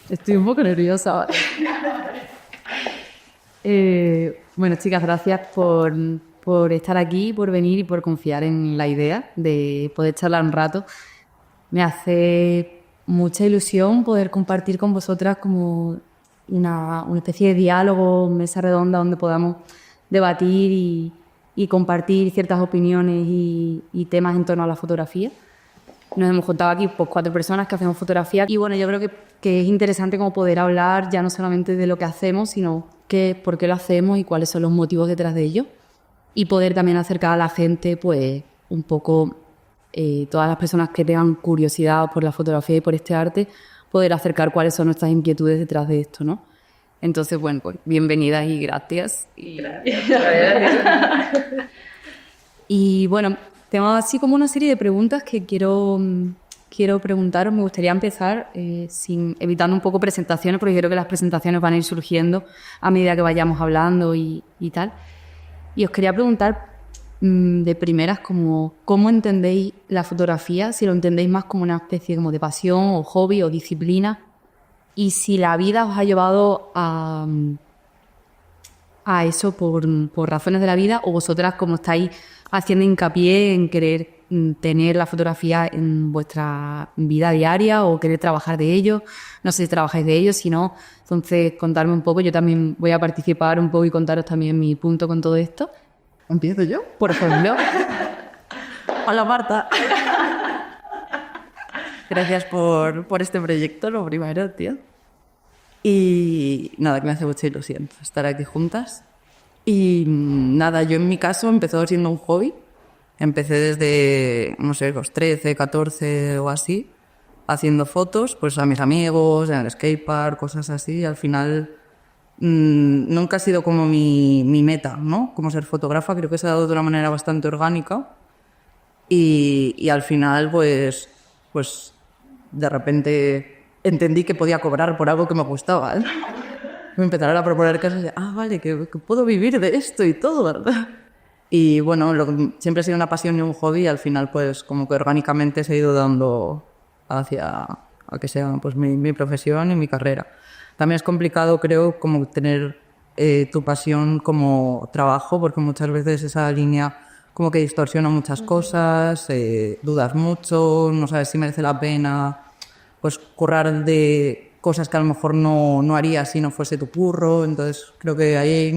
Estoy un poco nerviosa. Bueno, chicas, gracias por estar aquí, por venir y por confiar en la idea de poder charlar un rato. Me hace mucha ilusión poder compartir con vosotras como una especie de diálogo, mesa redonda donde podamos debatir y compartir ciertas opiniones y temas en torno a la fotografía. Nos hemos juntado aquí pues 4 personas que hacemos fotografía y bueno, yo creo que es interesante como poder hablar ya no solamente de lo que hacemos, sino por qué lo hacemos y cuáles son los motivos detrás de ello y poder también acercar a la gente pues un poco todas las personas que tengan curiosidad por la fotografía y por este arte, poder acercar cuáles son nuestras inquietudes detrás de esto, ¿no? Entonces, bueno, pues bienvenidas y gracias. Y bueno, tengo así como una serie de preguntas que quiero preguntaros. Me gustaría empezar evitando un poco presentaciones, porque creo que las presentaciones van a ir surgiendo a medida que vayamos hablando y tal. Y os quería preguntar de primeras cómo entendéis la fotografía, si lo entendéis más como una especie como de pasión o hobby o disciplina, y si la vida os ha llevado a eso por razones de la vida, o vosotras como estáis haciendo hincapié en querer tener la fotografía en vuestra vida diaria o querer trabajar de ello. No sé si trabajáis de ello, si no, entonces contarme un poco. Yo también voy a participar un poco y contaros también mi punto con todo esto. ¿Empiezo yo? Por ejemplo. Hola, Marta. Gracias por este proyecto, lo primero, tío. Y nada, que me hace mucha ilusión estar aquí juntas. Y nada, yo en mi caso empezó siendo un hobby. Empecé desde, no sé, los 13, 14 o así, haciendo fotos pues a mis amigos, en el skatepark, cosas así. Y al final nunca ha sido como mi meta, ¿no? Como ser fotógrafa, creo que se ha dado de una manera bastante orgánica. Y al final, pues de repente entendí que podía cobrar por algo que me gustaba, ¿eh? Me empezaron a proponer cosas de, vale, que puedo vivir de esto y todo, ¿verdad? Y bueno, siempre ha sido una pasión y un hobby y al final pues como que orgánicamente se ha ido dando hacia a que sea pues mi profesión y mi carrera. También es complicado, creo, como tener tu pasión como trabajo, porque muchas veces esa línea como que distorsiona muchas cosas, dudas mucho, no sabes si merece la pena pues currar de cosas que a lo mejor no harías si no fuese tu curro. Entonces creo que ahí hay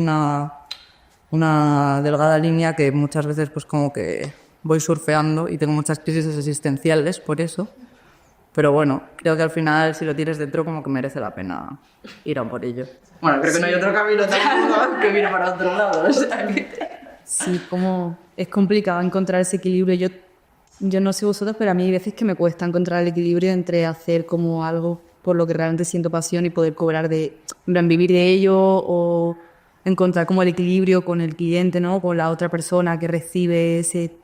una delgada línea que muchas veces pues como que voy surfeando y tengo muchas crisis existenciales por eso. Pero bueno, creo que al final si lo tienes dentro como que merece la pena ir a por ello. Bueno, creo que no hay otro camino tampoco que mire para otro lado. O sea que... Sí, como es complicado encontrar ese equilibrio. Yo no sé vosotros, pero a mí hay veces que me cuesta encontrar el equilibrio entre hacer como algo por lo que realmente siento pasión y poder cobrar vivir de ello, o encontrar como el equilibrio con el cliente, ¿no? Con la otra persona que recibe ese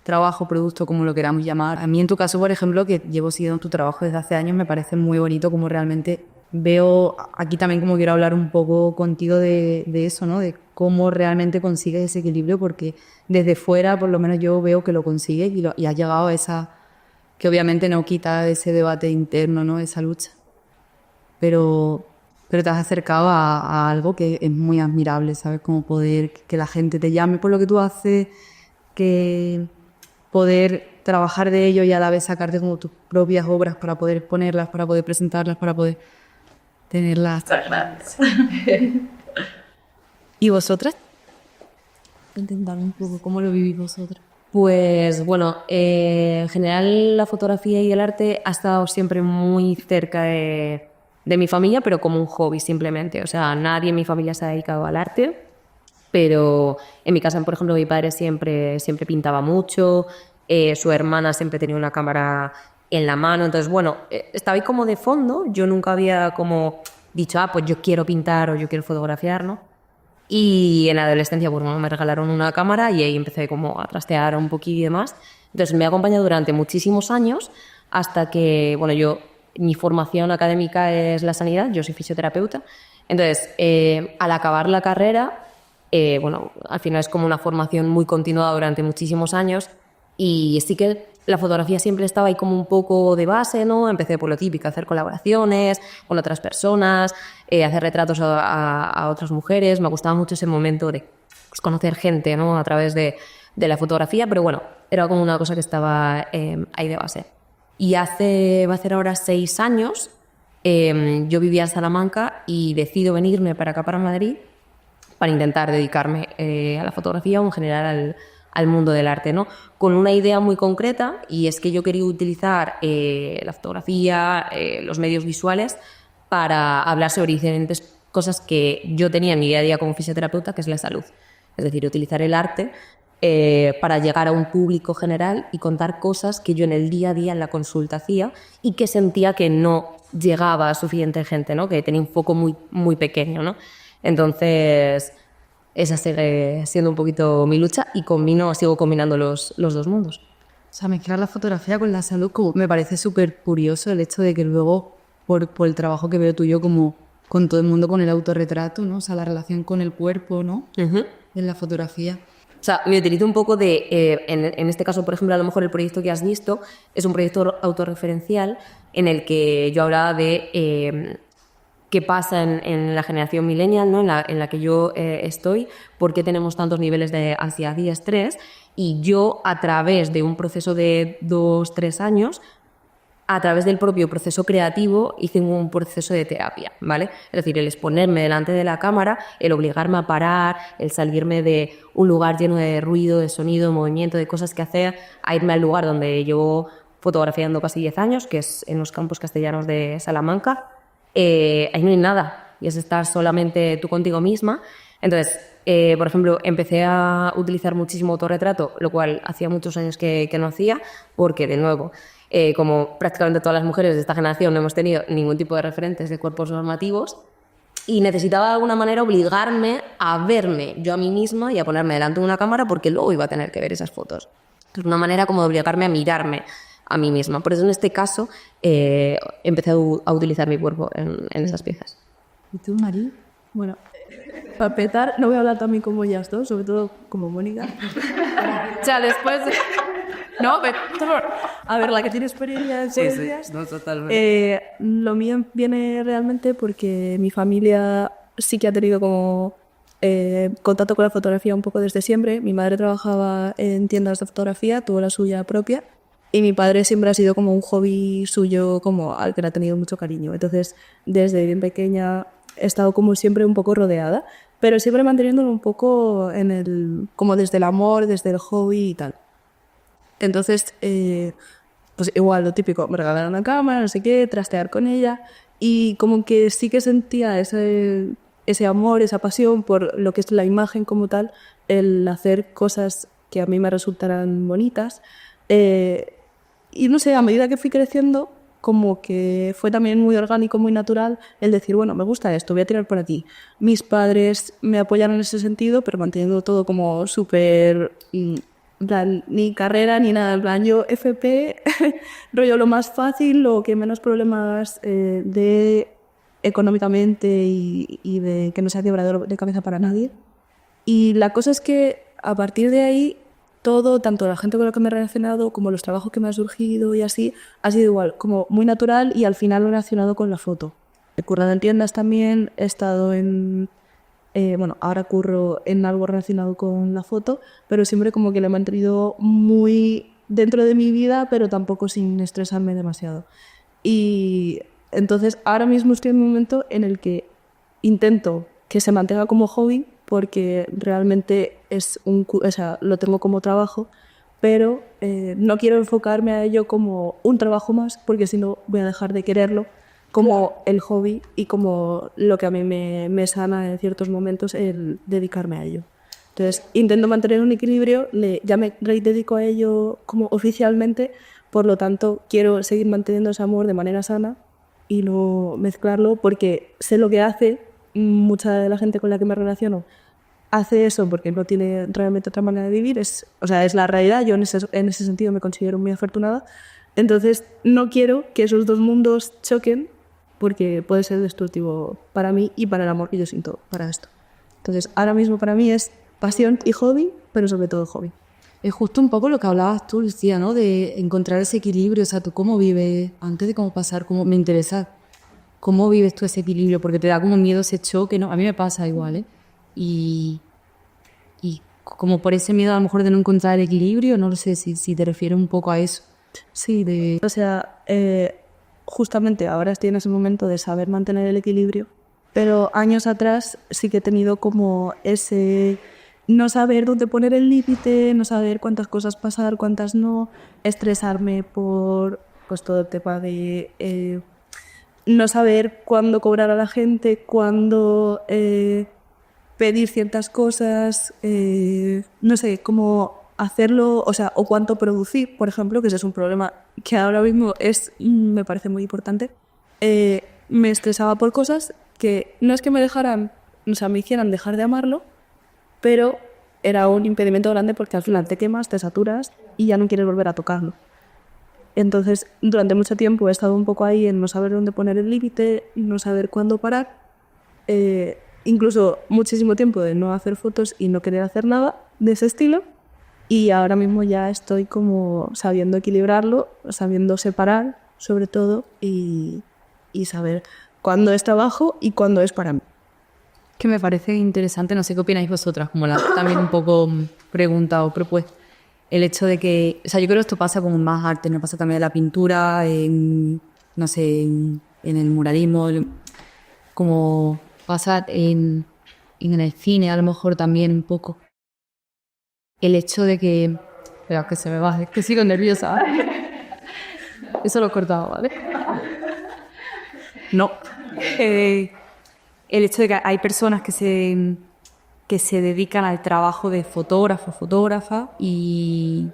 trabajo, producto, como lo queramos llamar. A mí en tu caso, por ejemplo, que llevo siguiendo tu trabajo desde hace años, me parece muy bonito como realmente veo, aquí también como quiero hablar un poco contigo de eso, ¿no? De cómo realmente consigues ese equilibrio, porque desde fuera por lo menos yo veo que lo consigues y has llegado a esa, que obviamente no quita ese debate interno, ¿no? Esa lucha. Pero te has acercado a algo que es muy admirable, ¿sabes? Como poder que la gente te llame por lo que tú haces, que poder trabajar de ello y a la vez sacarte como tus propias obras para poder exponerlas, para poder presentarlas, para poder tenerlas. ¿Y vosotras? Intentar un poco cómo lo vivís vosotras. Pues bueno, en general la fotografía y el arte ha estado siempre muy cerca de mi familia, pero como un hobby simplemente. O sea, nadie en mi familia se ha dedicado al arte, pero en mi casa, por ejemplo, mi padre siempre pintaba mucho, su hermana siempre tenía una cámara en la mano. Entonces, bueno, estaba ahí como de fondo. Yo nunca había como dicho, pues yo quiero pintar o yo quiero fotografiar, ¿no? Y en la adolescencia, bueno, me regalaron una cámara y ahí empecé como a trastear un poquillo y demás. Entonces me ha acompañado durante muchísimos años hasta que, bueno, mi formación académica es la sanidad, yo soy fisioterapeuta. Entonces, al acabar la carrera, bueno, al final es como una formación muy continuada durante muchísimos años y sí que la fotografía siempre estaba ahí como un poco de base, ¿no? Empecé por lo típico, hacer colaboraciones con otras personas, hacer retratos a otras mujeres. Me gustaba mucho ese momento de pues, conocer gente, ¿no? A través de la fotografía, pero bueno, era como una cosa que estaba ahí de base. Y va a hacer ahora 6 años, yo vivía en Salamanca y decido venirme para acá, para Madrid, para intentar dedicarme a la fotografía o en general al mundo del arte, ¿no? Con una idea muy concreta, y es que yo quería utilizar la fotografía, los medios visuales, para hablar sobre diferentes cosas que yo tenía en mi día a día como fisioterapeuta, que es la salud. Es decir, utilizar el arte para llegar a un público general y contar cosas que yo en el día a día en la consulta hacía y que sentía que no llegaba a suficiente gente, ¿no? Que tenía un foco muy, muy pequeño, ¿no? Entonces, esa sigue siendo un poquito mi lucha y sigo combinando los dos mundos. O sea, mezclar la fotografía con la salud, como me parece súper curioso el hecho de que luego, por el trabajo que veo tuyo, como con todo el mundo, con el autorretrato, ¿no? O sea, la relación con el cuerpo, ¿no? En la fotografía. O sea, me utilizo un poco en este caso, por ejemplo, a lo mejor el proyecto que has visto es un proyecto autorreferencial en el que yo hablaba de qué pasa en la generación millennial, ¿no? en la que yo estoy, por qué tenemos tantos niveles de ansiedad y estrés, y yo a través de un proceso de 2-3 años, a través del propio proceso creativo, hice un proceso de terapia, ¿vale? Es decir, el exponerme delante de la cámara, el obligarme a parar, el salirme de un lugar lleno de ruido, de sonido, de movimiento, de cosas que hacer, a irme al lugar donde llevo fotografiando casi 10 años, que es en los Campos Castellanos de Salamanca. Ahí no hay nada, y es estar solamente tú contigo misma. Entonces, por ejemplo, empecé a utilizar muchísimo autorretrato, lo cual hacía muchos años que no hacía, porque, de nuevo, como prácticamente todas las mujeres de esta generación no hemos tenido ningún tipo de referentes de cuerpos normativos, y necesitaba de alguna manera obligarme a verme yo a mí misma y a ponerme delante de una cámara, porque luego iba a tener que ver esas fotos. Es una manera como de obligarme a mirarme a mí misma. Por eso en este caso empecé a utilizar mi cuerpo en esas piezas. ¿Y tú, Mari? Bueno, para petar, no voy a hablar también como ellas dos, sobre todo como Mónica. O sea, después... No, pero... A ver, la que tiene experiencia en ciencias... Sí, no, totalmente. Lo mío viene realmente porque mi familia sí que ha tenido como contacto con la fotografía un poco desde siempre. Mi madre trabajaba en tiendas de fotografía, tuvo la suya propia, y mi padre siempre ha sido como un hobby suyo como al que le ha tenido mucho cariño. Entonces, desde bien pequeña he estado como siempre un poco rodeada, pero siempre manteniéndolo un poco como desde el amor, desde el hobby y tal. Entonces, pues igual lo típico, me regalaron una cámara, no sé qué, trastear con ella, y como que sí que sentía ese amor, esa pasión por lo que es la imagen como tal, el hacer cosas que a mí me resultaran bonitas. Y no sé, a medida que fui creciendo, como que fue también muy orgánico, muy natural el decir, bueno, me gusta esto, voy a tirar por aquí. Mis padres me apoyaron en ese sentido, pero manteniendo todo como súper... ni carrera ni nada, en plan yo FP, rollo lo más fácil, lo que menos problemas de económicamente y de que no sea quebradero de cabeza para nadie. Y la cosa es que a partir de ahí todo, tanto la gente con la que me he relacionado como los trabajos que me han surgido y así, ha sido igual, como muy natural y al final relacionado con la foto. He currado en tiendas también, he estado en... bueno, ahora curro en algo relacionado con la foto, pero siempre como que lo he mantenido muy dentro de mi vida, pero tampoco sin estresarme demasiado. Y entonces ahora mismo estoy en un momento en el que intento que se mantenga como hobby, porque realmente o sea, lo tengo como trabajo, pero no quiero enfocarme a ello como un trabajo más, porque si no voy a dejar de quererlo como el hobby y como lo que a mí me sana en ciertos momentos el dedicarme a ello. Entonces intento mantener un equilibrio, ya me dedico a ello como oficialmente, por lo tanto quiero seguir manteniendo ese amor de manera sana y no mezclarlo, porque sé lo que hace mucha de la gente con la que me relaciono. Hace eso porque no tiene realmente otra manera de vivir, o sea, es la realidad. Yo en ese sentido me considero muy afortunada. Entonces no quiero que esos dos mundos choquen, porque puede ser destructivo para mí y para el amor que yo siento para esto. Entonces ahora mismo para mí es pasión y hobby, pero sobre todo hobby. Es justo un poco lo que hablabas tú, Lucía, ¿no? De encontrar ese equilibrio. O sea, tú cómo vives, antes de cómo pasar, cómo me interesa, cómo vives tú ese equilibrio, porque te da como miedo ese choque, ¿no? A mí me pasa igual, ¿eh? Y como por ese miedo a lo mejor de no encontrar el equilibrio, no lo sé si te refieres un poco a eso. Sí, o sea, justamente ahora estoy en ese momento de saber mantener el equilibrio, pero años atrás sí que he tenido como ese no saber dónde poner el límite, no saber cuántas cosas pasar, cuántas no, estresarme por pues todo el tema de no saber cuándo cobrar a la gente, cuándo pedir ciertas cosas, no sé, cómo hacerlo, o sea, o cuánto producir, por ejemplo, que ese es un problema que ahora mismo me parece muy importante. Me estresaba por cosas que no es que me dejaran, o sea, me hicieran dejar de amarlo, pero era un impedimento grande porque al final te quemas, te saturas y ya no quieres volver a tocarlo. Entonces, durante mucho tiempo he estado un poco ahí en no saber dónde poner el límite, no saber cuándo parar, incluso muchísimo tiempo de no hacer fotos y no querer hacer nada de ese estilo. Y ahora mismo ya estoy como sabiendo equilibrarlo, sabiendo separar, sobre todo, y saber cuándo es trabajo y cuándo es para mí. Que me parece interesante, no sé qué opináis vosotras, como también un poco pregunta o propuesta. El hecho de que, o sea, yo creo que esto pasa con más arte, no pasa también en la pintura, no sé, en el muralismo, como pasa en el cine a lo mejor también un poco. El hecho de que... Espera, que se me baje, que sigo nerviosa. Eso lo he cortado, ¿vale? No. El hecho de que hay personas que se dedican al trabajo de fotógrafo, fotógrafa y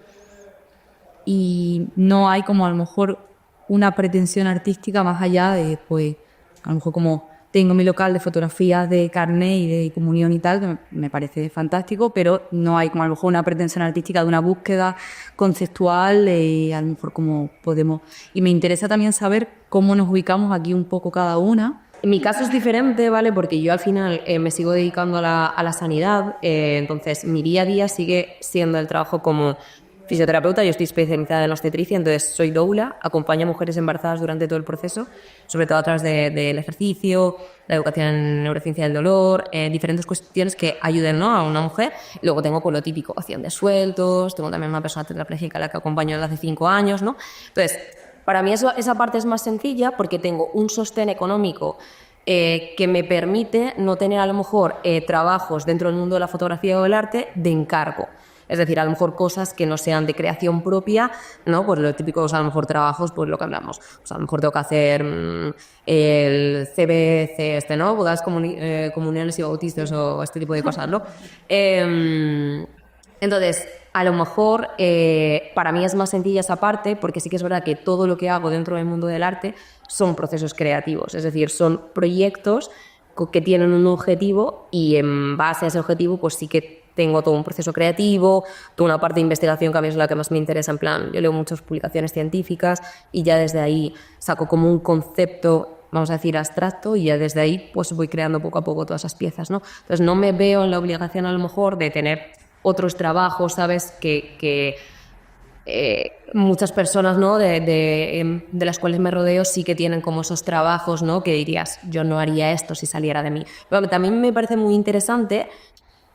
no hay como a lo mejor una pretensión artística más allá de, pues, a lo mejor como tengo mi local de fotografías de carne y de comunión y tal, que me parece fantástico, pero no hay como a lo mejor una pretensión artística de una búsqueda conceptual, a lo mejor como podemos... Y me interesa también saber cómo nos ubicamos aquí un poco cada una. En mi caso es diferente, ¿vale? Porque yo al final me sigo dedicando a la sanidad, entonces mi día a día sigue siendo el trabajo como fisioterapeuta. Yo estoy especializada en obstetricia, entonces soy doula, acompaño a mujeres embarazadas durante todo el proceso, sobre todo a través del ejercicio, la educación en neurociencia del dolor, diferentes cuestiones que ayuden, ¿no?, a una mujer. Luego tengo pues lo típico, acción de sueltos, tengo también una persona tetrapléjica a la que acompaño desde hace 5 años, ¿no? Entonces, para mí esa parte es más sencilla porque tengo un sostén económico que me permite no tener a lo mejor trabajos dentro del mundo de la fotografía o del arte de encargo. Es decir, a lo mejor cosas que no sean de creación propia, ¿no? Pues lo típico, a lo mejor trabajos, pues lo que hablamos. Pues a lo mejor tengo que hacer el CBC, ¿no? Bodas, comuniones y bautizos o este tipo de cosas, ¿no? Entonces, a lo mejor para mí es más sencilla esa parte, porque sí que es verdad que todo lo que hago dentro del mundo del arte son procesos creativos, es decir, son proyectos que tienen un objetivo y en base a ese objetivo pues sí que tengo todo un proceso creativo, toda una parte de investigación que a mí es la que más me interesa, en plan, yo leo muchas publicaciones científicas y ya desde ahí saco como un concepto, vamos a decir, abstracto, y ya desde ahí pues voy creando poco a poco todas esas piezas, ¿no? Entonces no me veo en la obligación a lo mejor de tener otros trabajos, ¿sabes? Que muchas personas, ¿no?, de las cuales me rodeo sí que tienen como esos trabajos, ¿no?, que dirías, yo no haría esto si saliera de mí. Pero también me parece muy interesante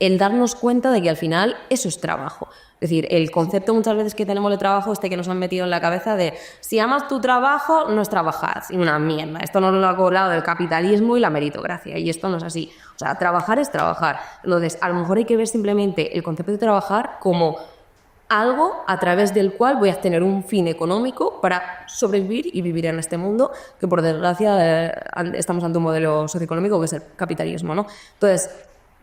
el darnos cuenta de que al final eso es trabajo. Es decir, el concepto muchas veces que tenemos de trabajo que nos han metido en la cabeza de si amas tu trabajo, no es trabajar. Y una mierda. Esto nos lo ha colado del capitalismo y la meritocracia. Y esto no es así. O sea, trabajar es trabajar. Entonces, a lo mejor hay que ver simplemente el concepto de trabajar como algo a través del cual voy a tener un fin económico para sobrevivir y vivir en este mundo que, por desgracia, estamos ante un modelo socioeconómico que es el capitalismo, ¿no? Entonces,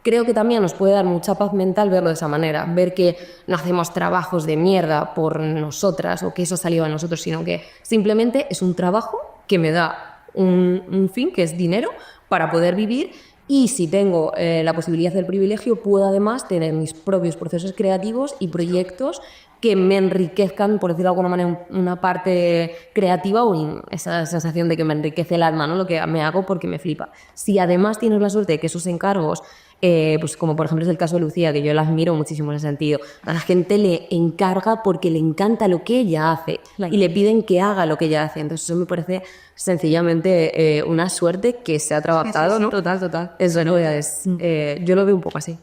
creo que también nos puede dar mucha paz mental verlo de esa manera, ver que no hacemos trabajos de mierda por nosotras o que eso ha salido de nosotros, sino que simplemente es un trabajo que me da un fin, que es dinero, para poder vivir, y si tengo la posibilidad del privilegio, puedo además tener mis propios procesos creativos y proyectos que me enriquezcan, por decirlo de alguna manera, una parte creativa o esa sensación de que me enriquece el alma, ¿no?, lo que me hago porque me flipa. Si además tienes la suerte de que esos encargos pues como por ejemplo es el caso de Lucía, que yo la admiro muchísimo en ese sentido. A la gente le encarga porque le encanta lo que ella hace y le piden que haga lo que ella hace. Entonces eso me parece sencillamente una suerte que se ha trabajado, ¿no? Total, total. Eso no es. Yo lo veo un poco así.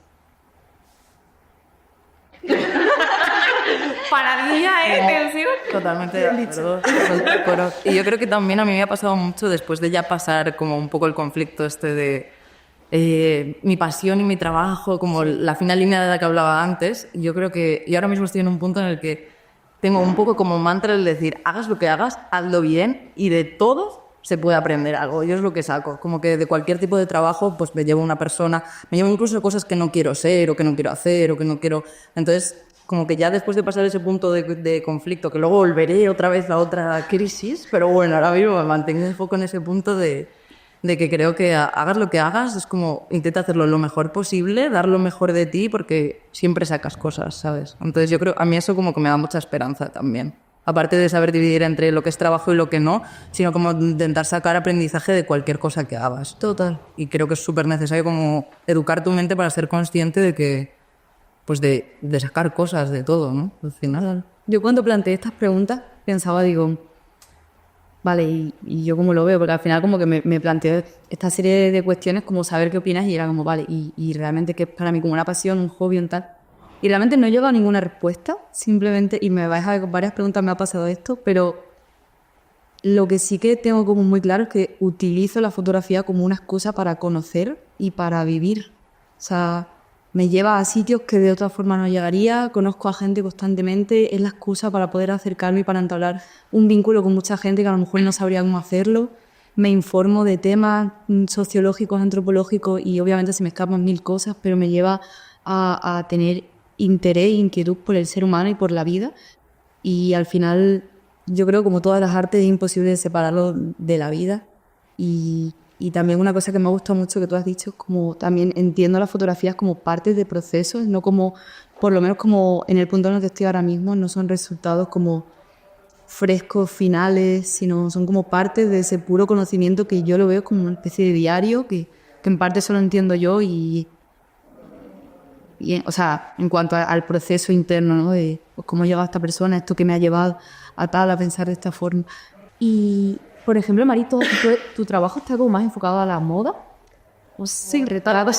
Para mí tensión. Totalmente de acuerdo. Y yo creo que también a mí me ha pasado mucho después de ya pasar como un poco el conflicto este de mi pasión y mi trabajo, como la fina línea de la que hablaba antes. Yo creo que yo ahora mismo estoy en un punto en el que tengo un poco como mantra el decir, hagas lo que hagas, hazlo bien y de todo se puede aprender algo. Yo es lo que saco. Como que de cualquier tipo de trabajo pues me llevo una persona, me llevo incluso cosas que no quiero ser o que no quiero hacer o que no quiero... Entonces... como que ya después de pasar ese punto de conflicto, que luego volveré otra vez a otra crisis, pero bueno, ahora mismo me mantengo un poco en ese punto de que creo que hagas lo que hagas, es como intenta hacerlo lo mejor posible, dar lo mejor de ti, porque siempre sacas cosas, ¿sabes? Entonces yo creo, a mí eso como que me da mucha esperanza también. Aparte de saber dividir entre lo que es trabajo y lo que no, sino como intentar sacar aprendizaje de cualquier cosa que hagas. Total. Y creo que es súper necesario como educar tu mente para ser consciente de que pues de sacar cosas de todo, ¿no? Al final. Yo cuando planteé estas preguntas pensaba, digo, vale, y yo cómo lo veo, porque al final como que me planteo esta serie de cuestiones como saber qué opinas y era como, vale, y realmente que es para mí como una pasión, un hobby, un tal. Y realmente no he llegado a ninguna respuesta, simplemente, y me vais a ver con varias preguntas me ha pasado esto, pero lo que sí que tengo como muy claro es que utilizo la fotografía como una excusa para conocer y para vivir. O sea... me lleva a sitios que de otra forma no llegaría, conozco a gente constantemente, es la excusa para poder acercarme y para entablar un vínculo con mucha gente que a lo mejor no sabría cómo hacerlo. Me informo de temas sociológicos, antropológicos y obviamente se me escapan mil cosas, pero me lleva a tener interés e inquietud por el ser humano y por la vida. Y al final yo creo que como todas las artes es imposible separarlo de la vida. Y también una cosa que me ha gustado mucho que tú has dicho es como también entiendo las fotografías como partes de procesos, no como, por lo menos como en el punto en el que estoy ahora mismo, no son resultados como frescos, finales, sino son como partes de ese puro conocimiento que yo lo veo como una especie de diario que en parte solo entiendo yo o sea, en cuanto al proceso interno, ¿no? De pues, cómo ha llegado esta persona, esto que me ha llevado a tal, a pensar de esta forma. Y... por ejemplo, Marito, ¿tu trabajo está como más enfocado a la moda? O sí, retrato,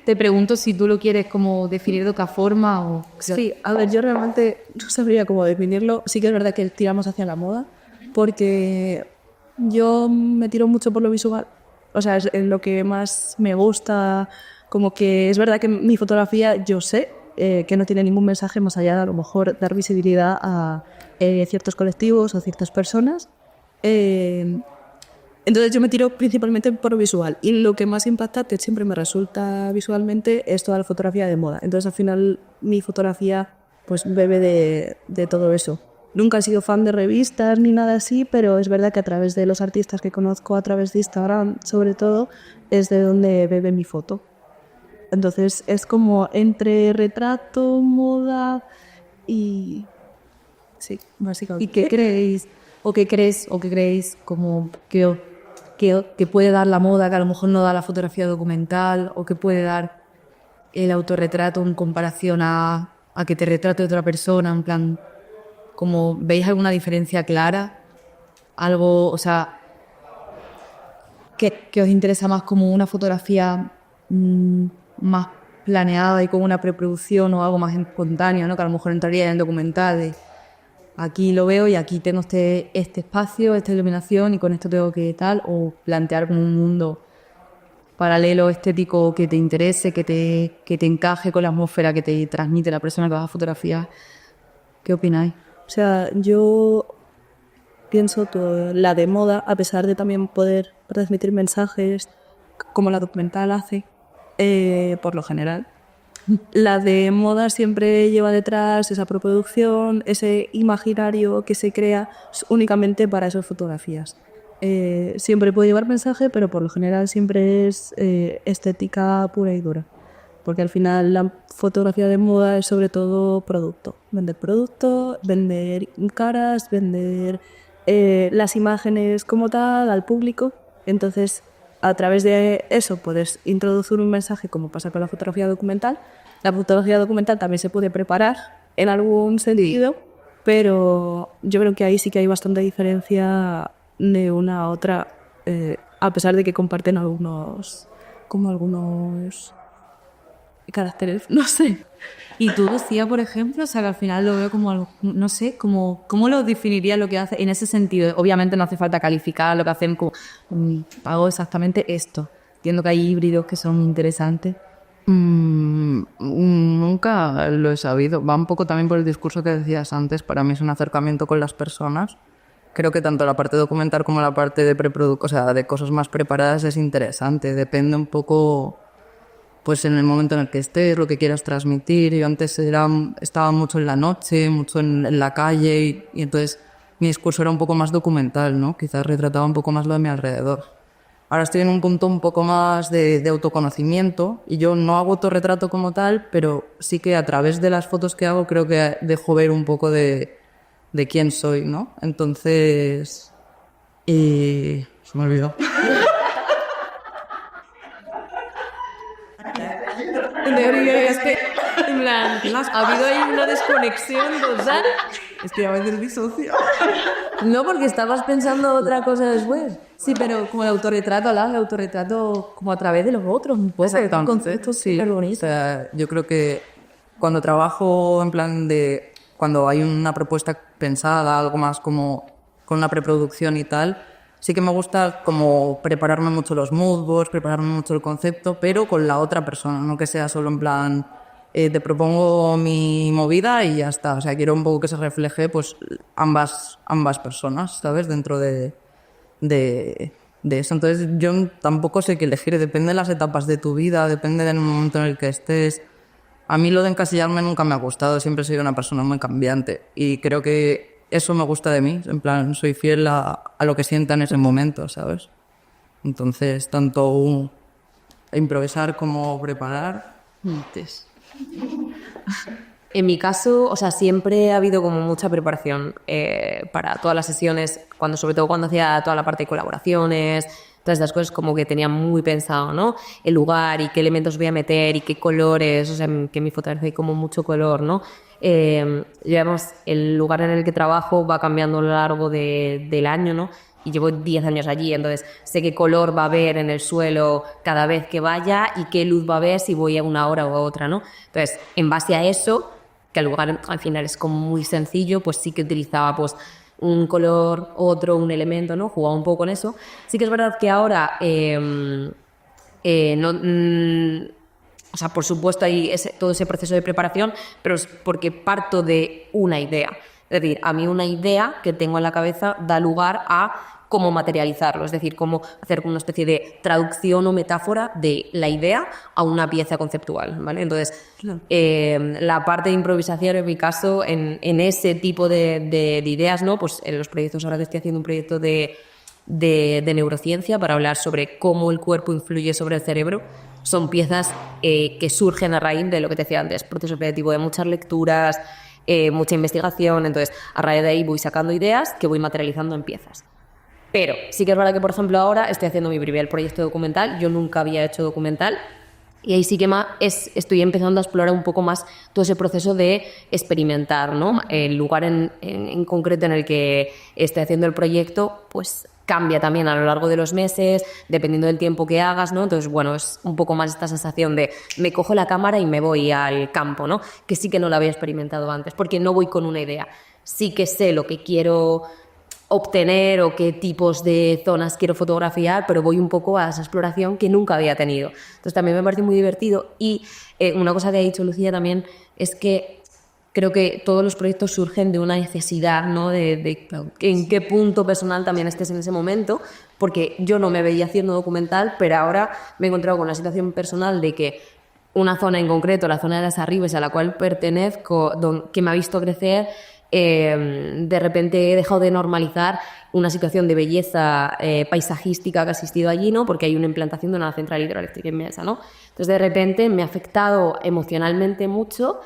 te pregunto si tú lo quieres como definir de otra forma o... Sí, a ver, yo realmente no sabría cómo definirlo. Sí que es verdad que tiramos hacia la moda, porque yo me tiro mucho por lo visual. O sea, es lo que más me gusta. Como que es verdad que mi fotografía, yo sé que no tiene ningún mensaje más allá de a lo mejor dar visibilidad a ciertos colectivos o ciertas personas. Entonces yo me tiro principalmente por lo visual y lo que más impactante siempre me resulta visualmente es toda la fotografía de moda. Entonces al final mi fotografía pues bebe de todo eso. Nunca he sido fan de revistas ni nada así, pero es verdad que a través de los artistas que conozco a través de Instagram sobre todo es de donde bebe mi foto. Entonces es como entre retrato, moda y... sí, básicamente. ¿Y qué creéis? ¿O qué creéis como que puede dar la moda, que a lo mejor no da la fotografía documental, o que puede dar el autorretrato en comparación a que te retrate otra persona? En plan, como ¿veis alguna diferencia clara? Algo, o sea, que os interesa más como una fotografía más planeada y con una preproducción o algo más espontáneo, ¿no? Que a lo mejor entraría en el documental de... aquí lo veo y aquí tengo este espacio, esta iluminación y con esto tengo que tal, o plantear como un mundo paralelo, estético, que te interese, que te encaje con la atmósfera que te transmite la persona que vas a fotografiar. ¿Qué opináis? O sea, yo pienso la de moda, a pesar de también poder transmitir mensajes como la documental hace, por lo general. La de moda siempre lleva detrás esa preproducción, ese imaginario que se crea únicamente para esas fotografías. Siempre puede llevar mensaje, pero por lo general siempre es estética pura y dura. Porque al final la fotografía de moda es sobre todo producto. Vender caras, vender las imágenes como tal al público. Entonces, a través de eso puedes introducir un mensaje, como pasa con la fotografía documental. La fotografía documental también se puede preparar en algún sentido, pero yo creo que ahí sí que hay bastante diferencia de una a otra, a pesar de que comparten algunos caracteres, no sé. Y tú, Lucía, por ejemplo, o sea, que al final lo veo como algo, no sé, como, ¿cómo lo definirías lo que hace en ese sentido? Obviamente no hace falta calificar lo que hacen como, hago exactamente esto. Entiendo que hay híbridos que son interesantes. Nunca lo he sabido. Va un poco también por el discurso que decías antes. Para mí es un acercamiento con las personas. Creo que tanto la parte documental como la parte de preproducción, o sea, de cosas más preparadas es interesante. Depende un poco, pues en el momento en el que estés, lo que quieras transmitir. Yo antes estaba mucho en la noche, mucho en la calle y entonces mi discurso era un poco más documental, ¿no? Quizás retrataba un poco más lo de mi alrededor. Ahora estoy en un punto un poco más de autoconocimiento y yo no hago autorretrato como tal, pero sí que a través de las fotos que hago creo que dejo ver un poco de quién soy, ¿no? Entonces... se me olvidó. En plan, ha habido ahí una desconexión total. Es que a veces disocio. No, porque estabas pensando otra cosa después. Sí, pero como el autorretrato, el autorretrato como a través de los otros, puede ser un concepto súper bonito. O sea, yo creo que cuando trabajo en plan de... Cuando hay una propuesta pensada, algo más como con una preproducción y tal, sí que me gusta como prepararme mucho los mood boards, prepararme mucho el concepto, pero con la otra persona, no que sea solo en plan... te propongo mi movida y ya está. O sea, quiero un poco que se refleje pues ambas personas, ¿sabes? Dentro de eso. Entonces yo tampoco sé qué elegir. Depende de las etapas de tu vida, depende del momento en el que estés. A mí lo de encasillarme nunca me ha gustado. Siempre he sido una persona muy cambiante y creo que eso me gusta de mí. En plan, soy fiel a lo que sienta en ese momento, ¿sabes? Entonces, tanto improvisar como preparar... En mi caso, o sea, siempre ha habido como mucha preparación para todas las sesiones, sobre todo cuando hacía toda la parte de colaboraciones, todas estas cosas como que tenía muy pensado, ¿no? El lugar y qué elementos voy a meter y qué colores, o sea, que en mi fotografía hay como mucho color, ¿no? Digamos, el lugar en el que trabajo va cambiando a lo largo del año, ¿no? Y llevo 10 años allí, entonces sé qué color va a haber en el suelo cada vez que vaya y qué luz va a haber si voy a una hora o a otra, ¿no? Entonces, en base a eso, que el lugar al final es como muy sencillo, pues sí que utilizaba pues un color, otro, un elemento, ¿no? Jugaba un poco con eso. Sí que es verdad que ahora o sea, por supuesto hay todo ese proceso de preparación, pero es porque parto de una idea. Es decir, a mí una idea que tengo en la cabeza da lugar a cómo materializarlo, es decir, cómo hacer una especie de traducción o metáfora de la idea a una pieza conceptual, ¿vale? Entonces, la parte de improvisación, en mi caso, en ese tipo de ideas, ¿no? Pues en los proyectos, ahora que estoy haciendo un proyecto de neurociencia para hablar sobre cómo el cuerpo influye sobre el cerebro, son piezas que surgen a raíz de lo que te decía antes, proceso creativo de muchas lecturas, mucha investigación, entonces a raíz de ahí voy sacando ideas que voy materializando en piezas. Pero sí que es verdad que, por ejemplo, ahora estoy haciendo mi primer proyecto documental, yo nunca había hecho documental y ahí sí que estoy empezando a explorar un poco más todo ese proceso de experimentar, ¿no? El lugar en concreto en el que estoy haciendo el proyecto, pues cambia también a lo largo de los meses, dependiendo del tiempo que hagas, ¿no? Entonces, bueno, es un poco más esta sensación de me cojo la cámara y me voy al campo, ¿no? Que sí que no lo había experimentado antes, porque no voy con una idea. Sí que sé lo que quiero obtener o qué tipos de zonas quiero fotografiar, pero voy un poco a esa exploración que nunca había tenido. Entonces, también me parece muy divertido. Y una cosa que ha dicho Lucía también es que creo que todos los proyectos surgen de una necesidad, ¿no? De en qué punto personal también estés en ese momento, porque yo no me veía haciendo documental, pero ahora me he encontrado con la situación personal de que una zona en concreto, la zona de las Arribes, a la cual pertenezco, que me ha visto crecer, de repente he dejado de normalizar una situación de belleza paisajística que ha existido allí, ¿no? Porque hay una implantación de una central hidroeléctrica inmensa, ¿no? Entonces, de repente me ha afectado emocionalmente mucho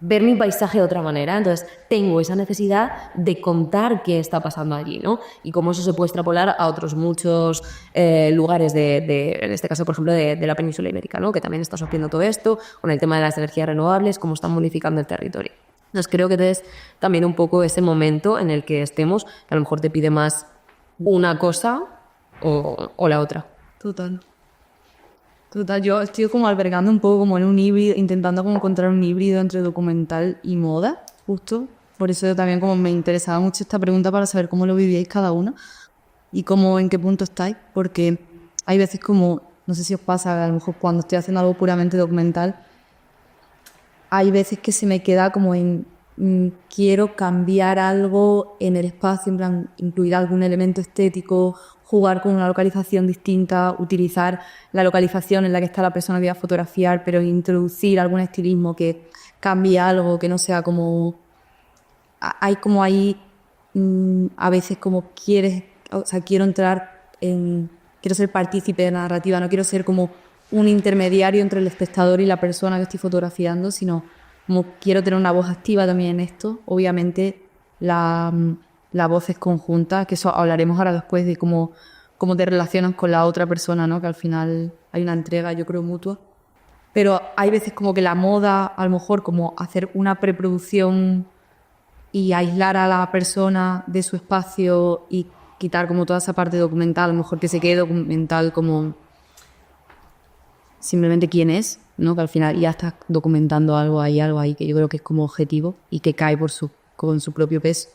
ver mi paisaje de otra manera. Entonces, tengo esa necesidad de contar qué está pasando allí, ¿no? Y cómo eso se puede extrapolar a otros muchos lugares en este caso, por ejemplo, de la península ibérica, ¿no? Que también está sufriendo todo esto, con el tema de las energías renovables, cómo están modificando el territorio. Entonces, creo que es también un poco ese momento en el que estemos, que a lo mejor te pide más una cosa o la otra. Total. Total, yo estoy como albergando un poco como en un híbrido, intentando como encontrar un híbrido entre documental y moda, justo. Por eso también como me interesaba mucho esta pregunta para saber cómo lo vivíais cada uno y cómo, en qué punto estáis, porque hay veces como, no sé si os pasa, a lo mejor cuando estoy haciendo algo puramente documental, hay veces que se me queda como en quiero cambiar algo en el espacio, en plan incluir algún elemento estético, jugar con una localización distinta, utilizar la localización en la que está la persona que va a fotografiar, pero introducir algún estilismo que cambie algo, que no sea como... Hay como ahí, a veces como quiero entrar en... Quiero ser partícipe de la narrativa, no quiero ser como un intermediario entre el espectador y la persona que estoy fotografiando, sino como quiero tener una voz activa también en esto. Obviamente la voz es conjunta, que eso hablaremos ahora después de cómo te relacionas con la otra persona, ¿no? Que al final hay una entrega, yo creo, mutua. Pero hay veces como que la moda, a lo mejor como hacer una preproducción y aislar a la persona de su espacio y quitar como toda esa parte documental, a lo mejor que se quede documental como simplemente quién es, ¿no? Que al final ya estás documentando algo ahí que yo creo que es como objetivo y que cae con su propio peso.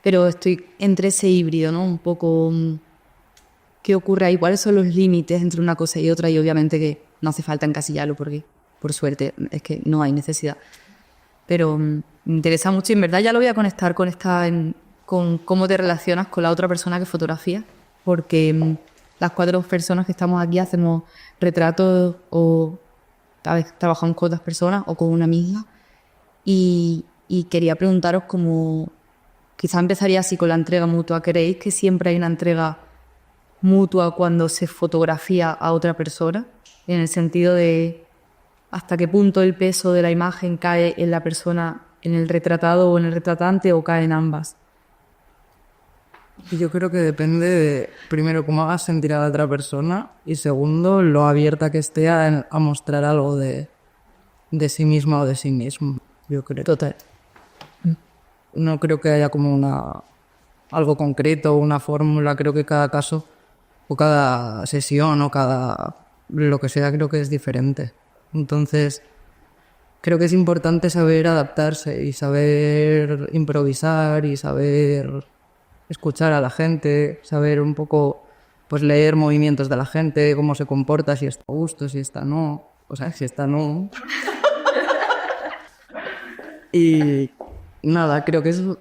Pero estoy entre ese híbrido, ¿no? Un poco qué ocurre ahí, cuáles son los límites entre una cosa y otra, y obviamente que no hace falta encasillarlo porque, por suerte, es que no hay necesidad. Pero me interesa mucho y en verdad ya lo voy a conectar con cómo te relacionas con la otra persona que fotografía, porque las 4 personas que estamos aquí hacemos retratos o a veces trabajamos con otras personas o con una misma, y quería preguntaros como, quizá empezaría así con la entrega mutua. ¿Creéis que siempre hay una entrega mutua cuando se fotografía a otra persona? En el sentido de hasta qué punto el peso de la imagen cae en la persona, en el retratado o en el retratante, o cae en ambas. Yo creo que depende de, primero, cómo hagas sentir a la otra persona y segundo, lo abierta que esté a mostrar algo de sí misma o de sí mismo, yo creo. Total. No creo que haya como algo concreto o una fórmula. Creo que cada caso o cada sesión o cada lo que sea creo que es diferente. Entonces creo que es importante saber adaptarse y saber improvisar y saber escuchar a la gente, saber un poco pues leer movimientos de la gente, cómo se comporta, si está a gusto, si está no, o sea, si está no. Y nada, creo que eso,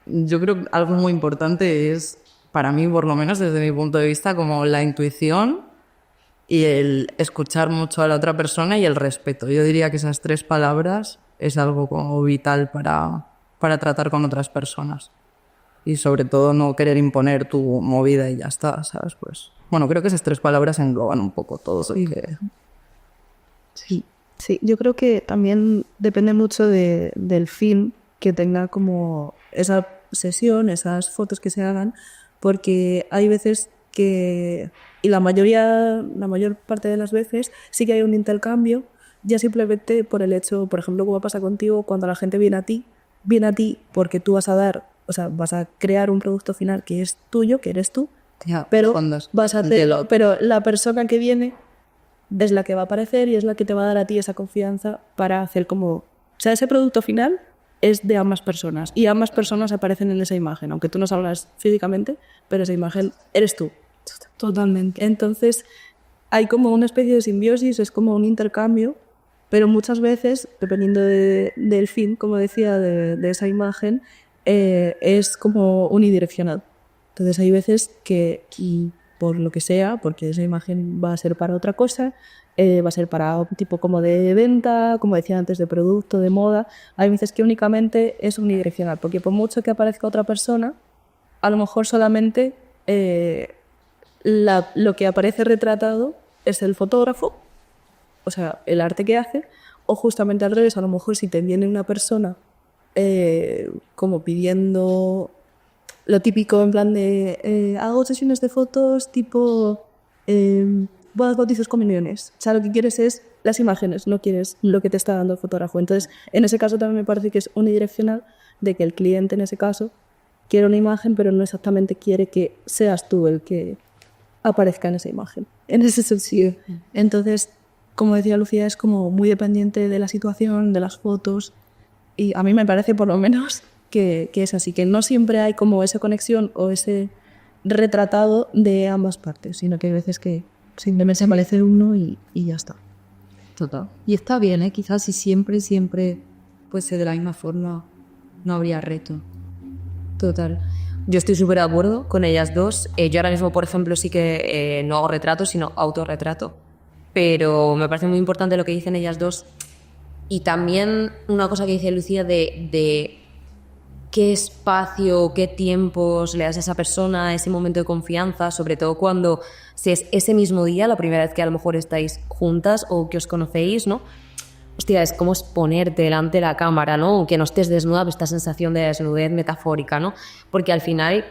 yo creo que algo muy importante es, para mí, por lo menos desde mi punto de vista, como la intuición y el escuchar mucho a la otra persona y el respeto. Yo diría que esas 3 palabras es algo como vital para tratar con otras personas. Y sobre todo no querer imponer tu movida y ya está, ¿sabes? Pues, bueno, creo que esas 3 palabras engloban un poco todo. Sí. Sí, yo creo que también depende mucho del film que tenga como esa sesión, esas fotos que se hagan, porque hay veces que, y la mayor parte de las veces, sí que hay un intercambio, ya simplemente por el hecho, por ejemplo, como pasa contigo, cuando la gente viene a ti porque tú vas a dar, o sea, vas a crear un producto final que es tuyo, que eres tú, Ya, pero pero la persona que viene es la que va a aparecer y es la que te va a dar a ti esa confianza para hacer como... O sea, ese producto final es de ambas personas y ambas personas aparecen en esa imagen, aunque tú no salgas físicamente, pero esa imagen eres tú. Totalmente. Entonces, hay como una especie de simbiosis, es como un intercambio, pero muchas veces, dependiendo del fin, como decía, de esa imagen, es como unidireccional. Entonces, hay veces que... por lo que sea, porque esa imagen va a ser para otra cosa, va a ser para un tipo como de venta, como decía antes, de producto, de moda. Hay veces que únicamente es unidireccional, porque por mucho que aparezca otra persona, a lo mejor solamente lo que aparece retratado es el fotógrafo, o sea, el arte que hace, O justamente al revés, a lo mejor si te viene una persona como pidiendo lo típico en plan de hago sesiones de fotos tipo bodas, bautizos, comuniones. O sea, lo que quieres es las imágenes, no quieres lo que te está dando el fotógrafo. Entonces, en ese caso también me parece que es unidireccional de que el cliente en ese caso quiere una imagen, pero no exactamente quiere que seas tú el que aparezca en esa imagen. En ese sentido. Entonces, como decía Lucía, es como muy dependiente de la situación, de las fotos. Y a mí me parece, por lo menos, que es así, que no siempre hay como esa conexión o ese retratado de ambas partes, sino que hay veces que simplemente se aparece uno y ya está. Total. Y está bien, ¿eh? Quizás si siempre fuese de la misma forma, no habría reto. Total. Yo estoy súper de acuerdo con ellas dos. Yo ahora mismo, por ejemplo, sí que no hago retratos, sino autorretrato. Pero me parece muy importante lo que dicen ellas dos. Y también una cosa que dice Lucía de qué espacio, qué tiempos le das a esa persona, ese momento de confianza, sobre todo cuando si es ese mismo día, la primera vez que a lo mejor estáis juntas o que os conocéis, ¿no? Hostia, es como es ponerte delante de la cámara, ¿no? Aunque no estés desnuda, pues esta sensación de desnudez metafórica, ¿no? Porque al final,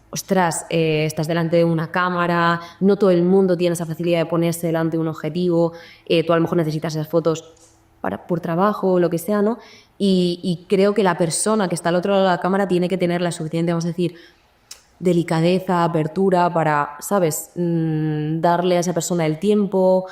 ostras, estás delante de una cámara, no todo el mundo tiene esa facilidad de ponerse delante de un objetivo, tú a lo mejor necesitas esas fotos por trabajo o lo que sea, ¿no? Y creo que la persona que está al otro lado de la cámara tiene que tener la suficiente, vamos a decir, delicadeza, apertura para, ¿sabes? Darle a esa persona el tiempo,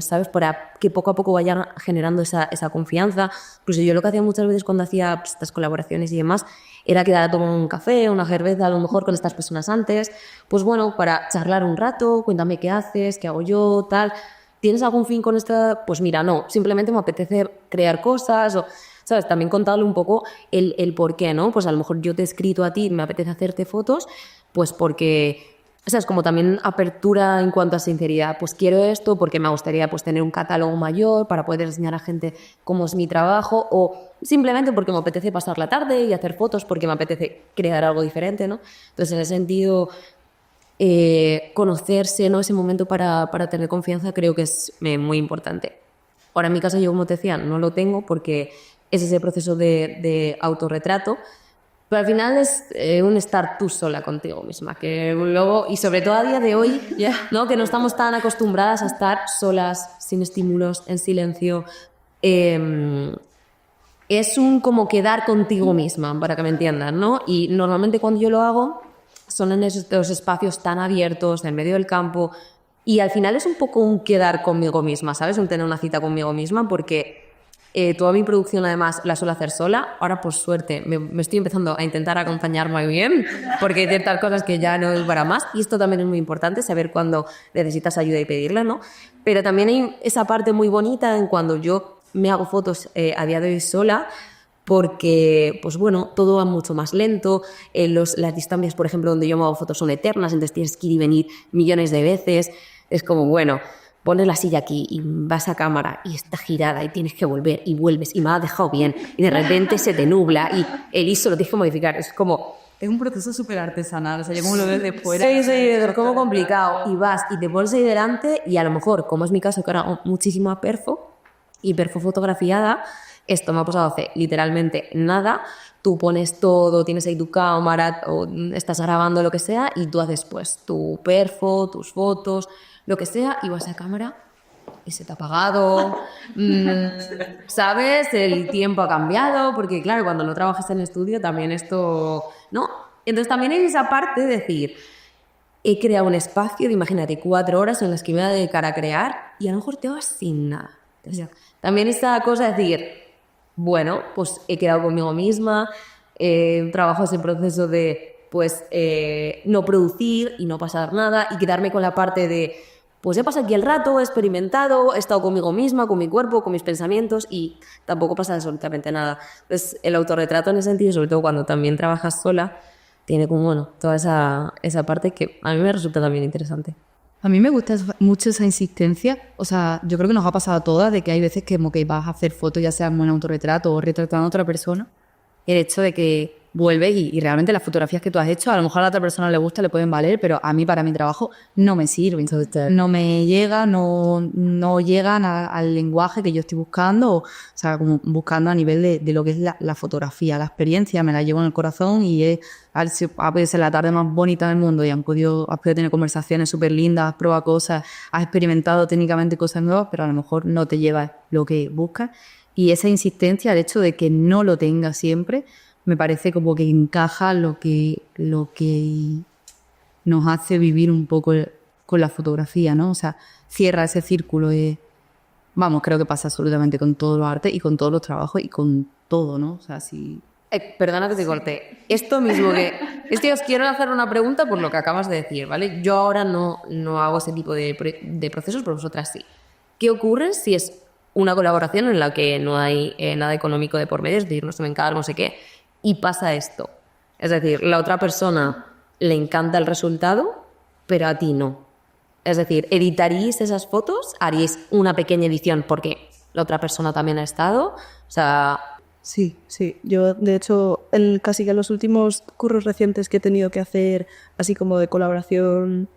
¿sabes? Para que poco a poco vayan generando esa confianza. Incluso yo lo que hacía muchas veces cuando hacía pues, estas colaboraciones y demás era quedar a tomar un café, una cerveza a lo mejor con estas personas antes, pues bueno, para charlar un rato, cuéntame qué haces, qué hago yo, tal. ¿Tienes algún fin con esta? Pues mira, no, simplemente me apetece crear cosas o, ¿sabes? También contarle un poco el por qué, ¿no? Pues a lo mejor yo te he escrito a ti, me apetece hacerte fotos, pues porque, ¿sabes? Como también apertura en cuanto a sinceridad. Pues quiero esto porque me gustaría pues tener un catálogo mayor para poder enseñar a gente cómo es mi trabajo o simplemente porque me apetece pasar la tarde y hacer fotos porque me apetece crear algo diferente, ¿no? Entonces, en ese sentido, conocerse, ¿no? Ese momento para tener confianza creo que es muy importante. Ahora, en mi caso, yo, como te decía, no lo tengo porque es ese proceso de autorretrato, pero al final es un estar tú sola contigo misma, que luego, y sobre todo a día de hoy, ¿no? Que no estamos tan acostumbradas a estar solas, sin estímulos, en silencio. Es un como quedar contigo misma, para que me entiendan, ¿no? Y normalmente cuando yo lo hago son en esos espacios tan abiertos, en medio del campo, y al final es un poco un quedar conmigo misma, ¿sabes? Un tener una cita conmigo misma, porque toda mi producción además la suelo hacer sola. Ahora, por suerte, me estoy empezando a intentar acompañarme bien, porque hay ciertas cosas que ya no es para más, y esto también es muy importante, saber cuándo necesitas ayuda y pedirla, ¿no? Pero también hay esa parte muy bonita en cuando yo me hago fotos a día de hoy sola, porque, pues bueno, todo va mucho más lento, las distancias, por ejemplo, donde yo me hago fotos son eternas, entonces tienes que ir y venir millones de veces, es como, bueno, pones la silla aquí y vas a cámara y está girada y tienes que volver y vuelves y me has dejado bien y de repente se te nubla y el ISO lo tienes que modificar, es como... Es un proceso súper artesanal, o sea, yo como lo veo de fuera... Sí, es como complicado, y vas y te pones ahí delante y a lo mejor, como es mi caso, que ahora hago muchísima perfo y perfo fotografiada, esto me ha pasado hace literalmente nada. Tú pones todo, tienes ahí tu cámara o estás grabando lo que sea y tú haces pues tu perfo, tus fotos, lo que sea, y vas a cámara y se te ha apagado, ¿sabes? El tiempo ha cambiado, porque claro, cuando no trabajas en el estudio también esto, ¿no? Entonces también hay esa parte de decir, he creado un espacio de, imagínate, 4 horas en las que me voy a dedicar a crear y a lo mejor te vas sin nada. Entonces, también esta cosa de decir, bueno, pues he quedado conmigo misma, trabajo ese proceso de, pues, no producir y no pasar nada y quedarme con la parte de, pues he pasado aquí el rato, he experimentado, he estado conmigo misma, con mi cuerpo, con mis pensamientos y tampoco pasa absolutamente nada. Entonces, el autorretrato en ese sentido, sobre todo cuando también trabajas sola, tiene como, bueno, toda esa parte que a mí me resulta también interesante. A mí me gusta mucho esa insistencia, o sea, yo creo que nos ha pasado a todas de que hay veveces que como que vas a hacer fotos, ya sea en un autorretrato o retratando a otra persona, el hecho de que vuelves y realmente las fotografías que tú has hecho, a lo mejor a la otra persona le gusta, le pueden valer, pero a mí, para mi trabajo, no me sirven. No me llega, no llegan al lenguaje que yo estoy buscando, o sea, como buscando a nivel de lo que es la fotografía, la experiencia, me la llevo en el corazón y ha podido ser la tarde más bonita del mundo y has podido tener conversaciones súper lindas, has probado cosas, has experimentado técnicamente cosas nuevas, pero a lo mejor no te llevas lo que buscas. Y esa insistencia, el hecho de que no lo tenga siempre, me parece como que encaja lo que nos hace vivir un poco con la fotografía, ¿no? O sea, cierra ese círculo. Vamos, creo que pasa absolutamente con todos los artes y con todos los trabajos y con todo, ¿no? O sea, si... Perdona que te corte. Esto mismo que... Es que os quiero hacer una pregunta por lo que acabas de decir, ¿vale? Yo ahora no hago ese tipo de procesos, pero vosotras sí. ¿Qué ocurre si es una colaboración en la que no hay nada económico de por medio, es decir, no se me encarga, no sé qué, y pasa esto? Es decir, la otra persona le encanta el resultado, pero a ti no. Es decir, ¿editaríais esas fotos? ¿Haríais una pequeña edición porque la otra persona también ha estado? O sea... Sí. Yo, de hecho, casi que en los últimos curros recientes que he tenido que hacer, así como de colaboración,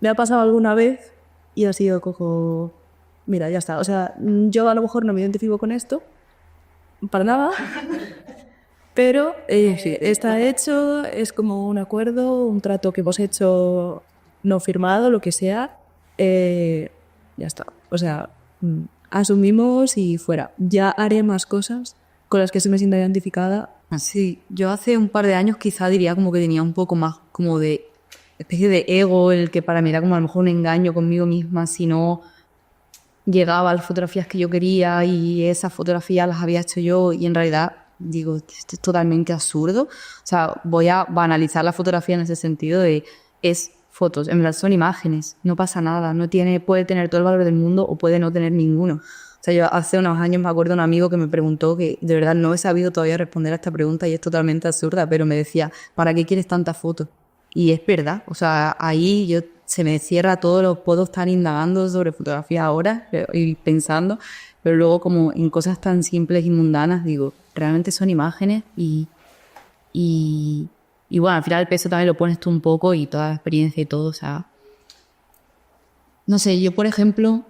me ha pasado alguna vez y ha sido cojo... Mira, ya está. O sea, yo a lo mejor no me identifico con esto, para nada, pero sí, está hecho, es como un acuerdo, un trato que hemos hecho no firmado, lo que sea, ya está. O sea, asumimos y fuera. Ya haré más cosas con las que se me sienta identificada. Sí, yo hace un par de años quizá diría como que tenía un poco más como de especie de ego, el que para mí era como a lo mejor un engaño conmigo misma si no llegaba a las fotografías que yo quería y esas fotografías las había hecho yo y en realidad digo, esto es totalmente absurdo. O sea, voy a banalizar la fotografía en ese sentido de es fotos, en verdad son imágenes, no pasa nada, puede tener todo el valor del mundo o puede no tener ninguno. O sea, yo hace unos años me acuerdo de un amigo que me preguntó, que de verdad no he sabido todavía responder a esta pregunta y es totalmente absurda, pero me decía, ¿para qué quieres tantas fotos? Y es verdad, o sea, ahí se me cierra todo, puedo estar indagando sobre fotografía ahora y pensando, pero luego como en cosas tan simples y mundanas, digo, realmente son imágenes y bueno, al final el peso también lo pones tú un poco y toda la experiencia y todo, o sea... No sé, yo por ejemplo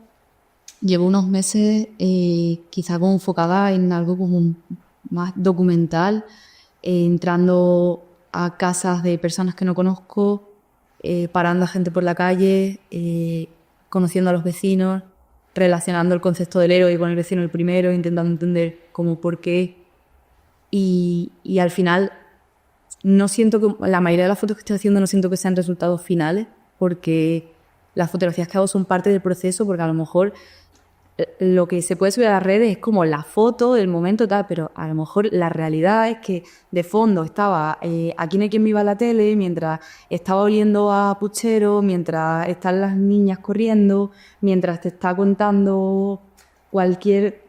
llevo unos meses quizá como enfocada en algo como más documental, entrando a casas de personas que no conozco, parando a gente por la calle, conociendo a los vecinos, relacionando el concepto del héroe con el vecino el primero, intentando entender cómo, por qué. Y al final no siento que la mayoría de las fotos que estoy haciendo no siento que sean resultados finales, porque las fotografías que hago son parte del proceso, porque a lo mejor lo que se puede subir a las redes es como la foto del momento tal, pero a lo mejor la realidad es que de fondo estaba Aquí no hay quien viva la tele, mientras estaba oliendo a puchero, mientras están las niñas corriendo, mientras te está contando cualquier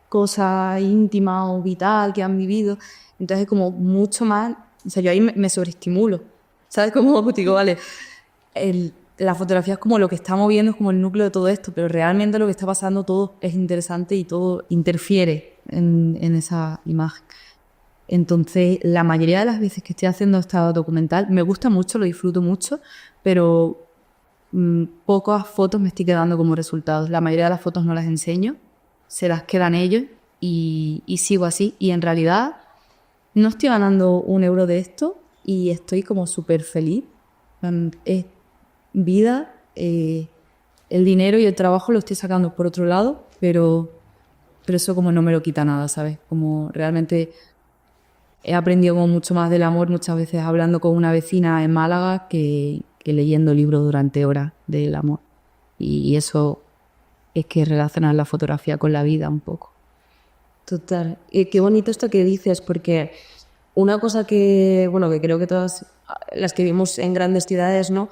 cosa íntima o vital que han vivido. Entonces como mucho más, o sea, yo ahí me sobreestimulo, ¿sabes? Como digo, vale, la fotografía es como lo que está moviendo, es como el núcleo de todo esto, pero realmente lo que está pasando todo es interesante y todo interfiere en esa imagen. Entonces, la mayoría de las veces que estoy haciendo esta documental, me gusta mucho, lo disfruto mucho, pero pocas fotos me estoy quedando como resultados. La mayoría de las fotos no las enseño, se las quedan ellos y sigo así. Y en realidad no estoy ganando un euro de esto y estoy como súper feliz. Es vida, el dinero y el trabajo lo estoy sacando por otro lado, pero eso como no me lo quita nada, ¿sabes? Como realmente he aprendido como mucho más del amor muchas veces hablando con una vecina en Málaga que leyendo libros durante horas del amor. Y eso es que relacionar la fotografía con la vida un poco. Total. Qué bonito esto que dices, porque una cosa que, bueno, que creo que todas las que vivimos en grandes ciudades, ¿no?,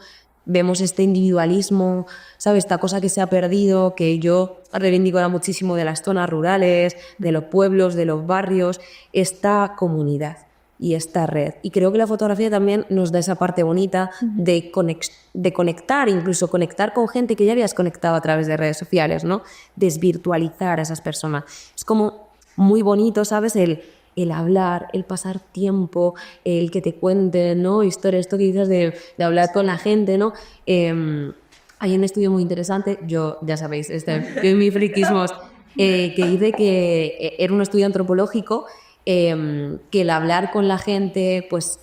vemos este individualismo, ¿sabes? Esta cosa que se ha perdido, que yo reivindico ahora muchísimo de las zonas rurales, de los pueblos, de los barrios, esta comunidad y esta red. Y creo que la fotografía también nos da esa parte bonita de conectar, incluso conectar con gente que ya habías conectado a través de redes sociales, ¿no? Desvirtualizar a esas personas. Es como muy bonito, ¿sabes? El el hablar, el pasar tiempo, el que te cuenten, ¿no? Historias, esto que dices de hablar con la gente, ¿no? Hay un estudio muy interesante, yo, ya sabéis, yo y mis friquismos, que dice que era un estudio antropológico, que el hablar con la gente, pues,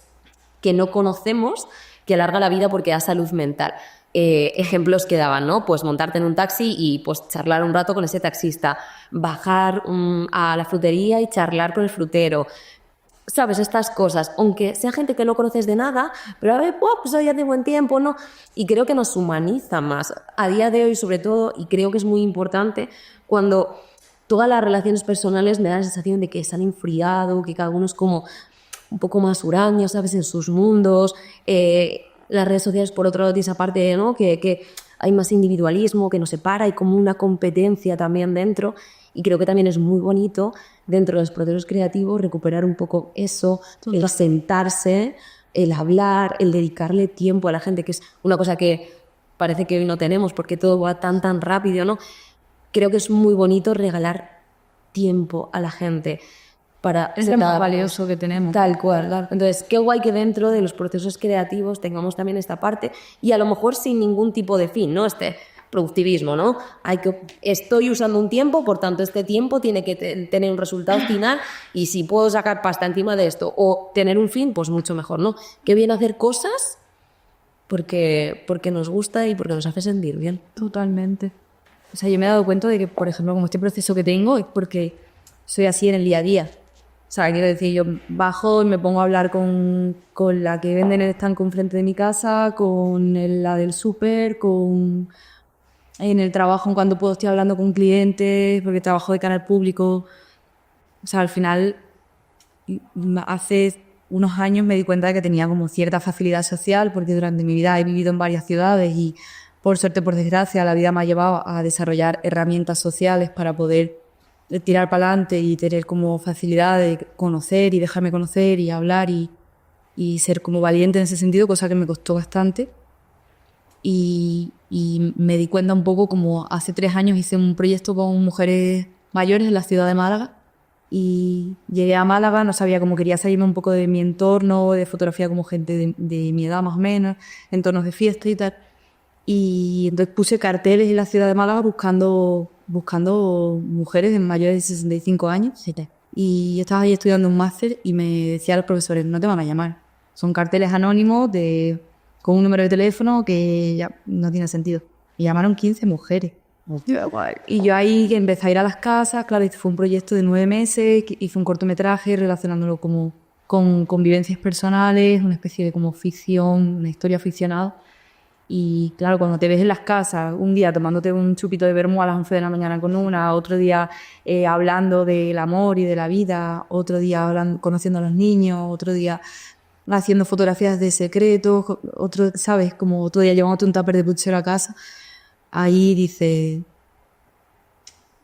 que no conocemos, que alarga la vida porque da salud mental. Ejemplos que daban, ¿no? Pues montarte en un taxi y pues charlar un rato con ese taxista, bajar a la frutería y charlar con el frutero. ¿Sabes? Estas cosas, aunque sea gente que no conoces de nada, pero a ver, pues hoy hace buen tiempo, ¿no? Y creo que nos humaniza más a día de hoy, sobre todo, y creo que es muy importante cuando todas las relaciones personales me dan la sensación de que se han enfriado, que cada uno es como un poco más huraño, ¿sabes? En sus mundos. Las redes sociales, por otro lado, tiene esa parte, ¿no? Que hay más individualismo, que nos separa, hay como una competencia también dentro. Y creo que también es muy bonito, dentro de los procesos creativos, recuperar un poco eso, el sentarse, el hablar, el dedicarle tiempo a la gente, que es una cosa que parece que hoy no tenemos porque todo va tan rápido, ¿no? Creo que es muy bonito regalar tiempo a la gente. Es lo más valioso que tenemos. Tal cual, claro. Entonces, qué guay que dentro de los procesos creativos tengamos también esta parte y a lo mejor sin ningún tipo de fin, ¿no? Productivismo, ¿no? Estoy usando un tiempo, por tanto este tiempo tiene que tener un resultado final y si puedo sacar pasta encima de esto o tener un fin, pues mucho mejor, ¿no? Qué bien hacer cosas porque nos gusta y porque nos hace sentir bien. Totalmente. O sea, yo me he dado cuenta de que, por ejemplo, como este proceso que tengo es porque soy así en el día a día. O sea, quiero decir, yo bajo y me pongo a hablar con la que vende en el estanco enfrente de mi casa, con la del súper, en el trabajo, en cuanto puedo, estoy hablando con clientes, porque trabajo de cara al público. O sea, al final, hace unos años me di cuenta de que tenía como cierta facilidad social, porque durante mi vida he vivido en varias ciudades y, por suerte, por desgracia, la vida me ha llevado a desarrollar herramientas sociales para poder tirar para adelante y tener como facilidad de conocer y dejarme conocer y hablar y ser como valiente en ese sentido, cosa que me costó bastante. Y me di cuenta un poco como hace 3 años hice un proyecto con mujeres mayores en la ciudad de Málaga y llegué a Málaga, no sabía cómo quería salirme un poco de mi entorno, de fotografía como gente de mi edad más o menos, entornos de fiesta y tal. Y entonces puse carteles en la ciudad de Málaga buscando mujeres mayores de 65 años. Y yo estaba ahí estudiando un máster y me decían los profesores, no te van a llamar. Son carteles anónimos con un número de teléfono que ya no tiene sentido. Y llamaron 15 mujeres. Y yo ahí empecé a ir a las casas. Claro, este fue un proyecto de 9 meses. Hice un cortometraje relacionándolo como con vivencias personales, una especie de como ficción, una historia ficcionada. Y claro, cuando te ves en las casas, un día tomándote un chupito de vermú a las 11 de la mañana con una, otro día hablando del amor y de la vida, otro día conociendo a los niños, otro día haciendo fotografías de secretos, otro, ¿sabes? Como otro día llevándote un tupper de puchero a casa, ahí dices,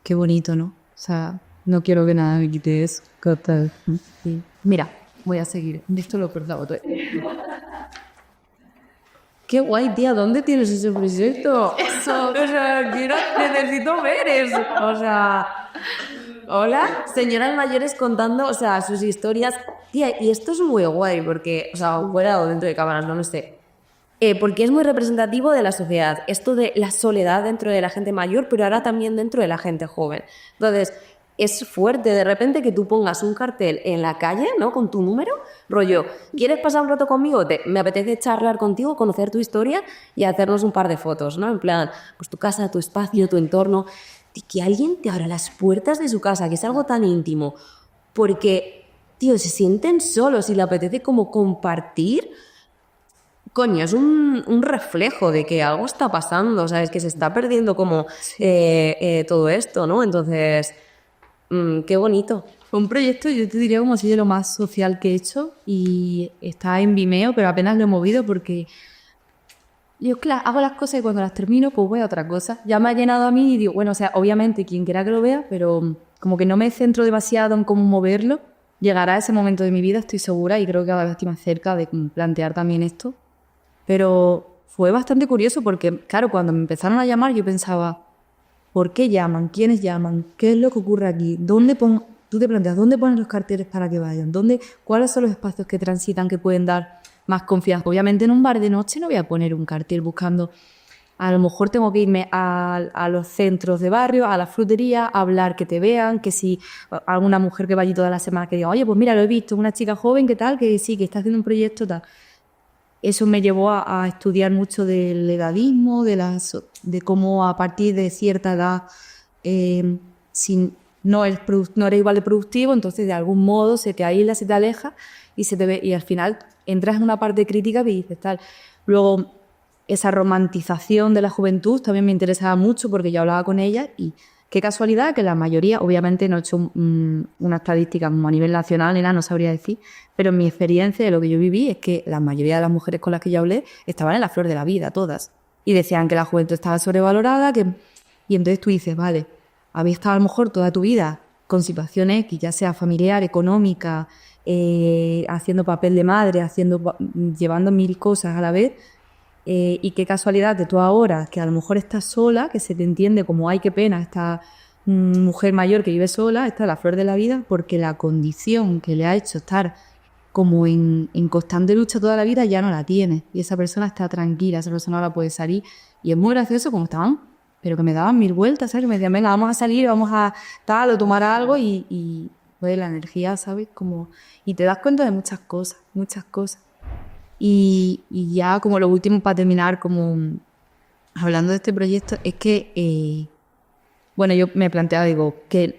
qué bonito, ¿no? O sea, no quiero que nada me quite eso. Sí. Mira, voy a seguir. Esto lo he cortado todo. Qué guay, tía, ¿dónde tienes ese proyecto? Eso. O sea, necesito ver eso. O sea, hola, Señoras mayores contando, o sea, sus historias. Tía, y esto es muy guay porque, o sea, fuera o dentro de cámaras, no lo sé. Porque es muy representativo de la sociedad. Esto de la soledad dentro de la gente mayor, pero ahora también dentro de la gente joven. Entonces, es fuerte de repente que tú pongas un cartel en la calle, ¿no? Con tu número, rollo, ¿quieres pasar un rato conmigo? Me apetece charlar contigo, conocer tu historia y hacernos un par de fotos, ¿no? En plan, pues tu casa, tu espacio, tu entorno. Y que alguien te abra las puertas de su casa, que es algo tan íntimo. Porque, tío, se sienten solos y le apetece como compartir. Coño, es un reflejo de que algo está pasando, ¿sabes? Que se está perdiendo como todo esto, ¿no? Entonces... qué bonito. Fue un proyecto, yo te diría, como así de lo más social que he hecho y está en Vimeo, pero apenas lo he movido porque yo, claro, hago las cosas y cuando las termino, pues voy a otra cosa. Ya me ha llenado a mí y digo, bueno, o sea, obviamente quien quiera que lo vea, pero como que no me centro demasiado en cómo moverlo. Llegará ese momento de mi vida, estoy segura, y creo que cada vez estoy más cerca de plantear también esto. Pero fue bastante curioso porque, claro, cuando me empezaron a llamar yo pensaba... ¿Por qué llaman? ¿Quiénes llaman? ¿Qué es lo que ocurre aquí? ¿Dónde pongo? tú te planteas, ¿dónde pones los carteles para que vayan? ¿Cuáles son los espacios que transitan que pueden dar más confianza? Obviamente en un bar de noche no voy a poner un cartel buscando, a lo mejor tengo que irme a los centros de barrio, a la frutería, a hablar, que te vean, que si alguna mujer que va allí toda la semana que diga, oye, pues mira, lo he visto, una chica joven, ¿qué tal? Que sí, que está haciendo un proyecto, tal. Eso me llevó a estudiar mucho del edadismo, de cómo a partir de cierta edad si no eres igual de productivo, entonces de algún modo se te aísla, se te aleja y al final entras en una parte crítica que dices tal. Luego, esa romantización de la juventud también me interesaba mucho porque yo hablaba con ella y qué casualidad que la mayoría, obviamente no he hecho una estadística como a nivel nacional ni nada, no sabría decir, pero en mi experiencia de lo que yo viví es que la mayoría de las mujeres con las que yo hablé estaban en la flor de la vida, todas. Y decían que la juventud estaba sobrevalorada, y entonces tú dices, vale, habéis estado a lo mejor toda tu vida con situaciones X, ya sea familiar, económica, haciendo papel de madre, llevando 1000 cosas a la vez, y qué casualidad de tú ahora, que a lo mejor estás sola, que se te entiende como, ay, qué pena, esta mujer mayor que vive sola, está en la flor de la vida, porque la condición que le ha hecho estar como en constante lucha toda la vida ya no la tiene. Y esa persona está tranquila, esa persona ahora puede salir. Y es muy gracioso como estaban, pero que me daban 1000 vueltas, ¿sabes? Que me decían, venga, vamos a salir, vamos a tal, o tomar algo, y pues la energía, ¿sabes? Como, y te das cuenta de muchas cosas, muchas cosas. Y ya como lo último para terminar, como hablando de este proyecto, es que, bueno, yo me planteaba, digo,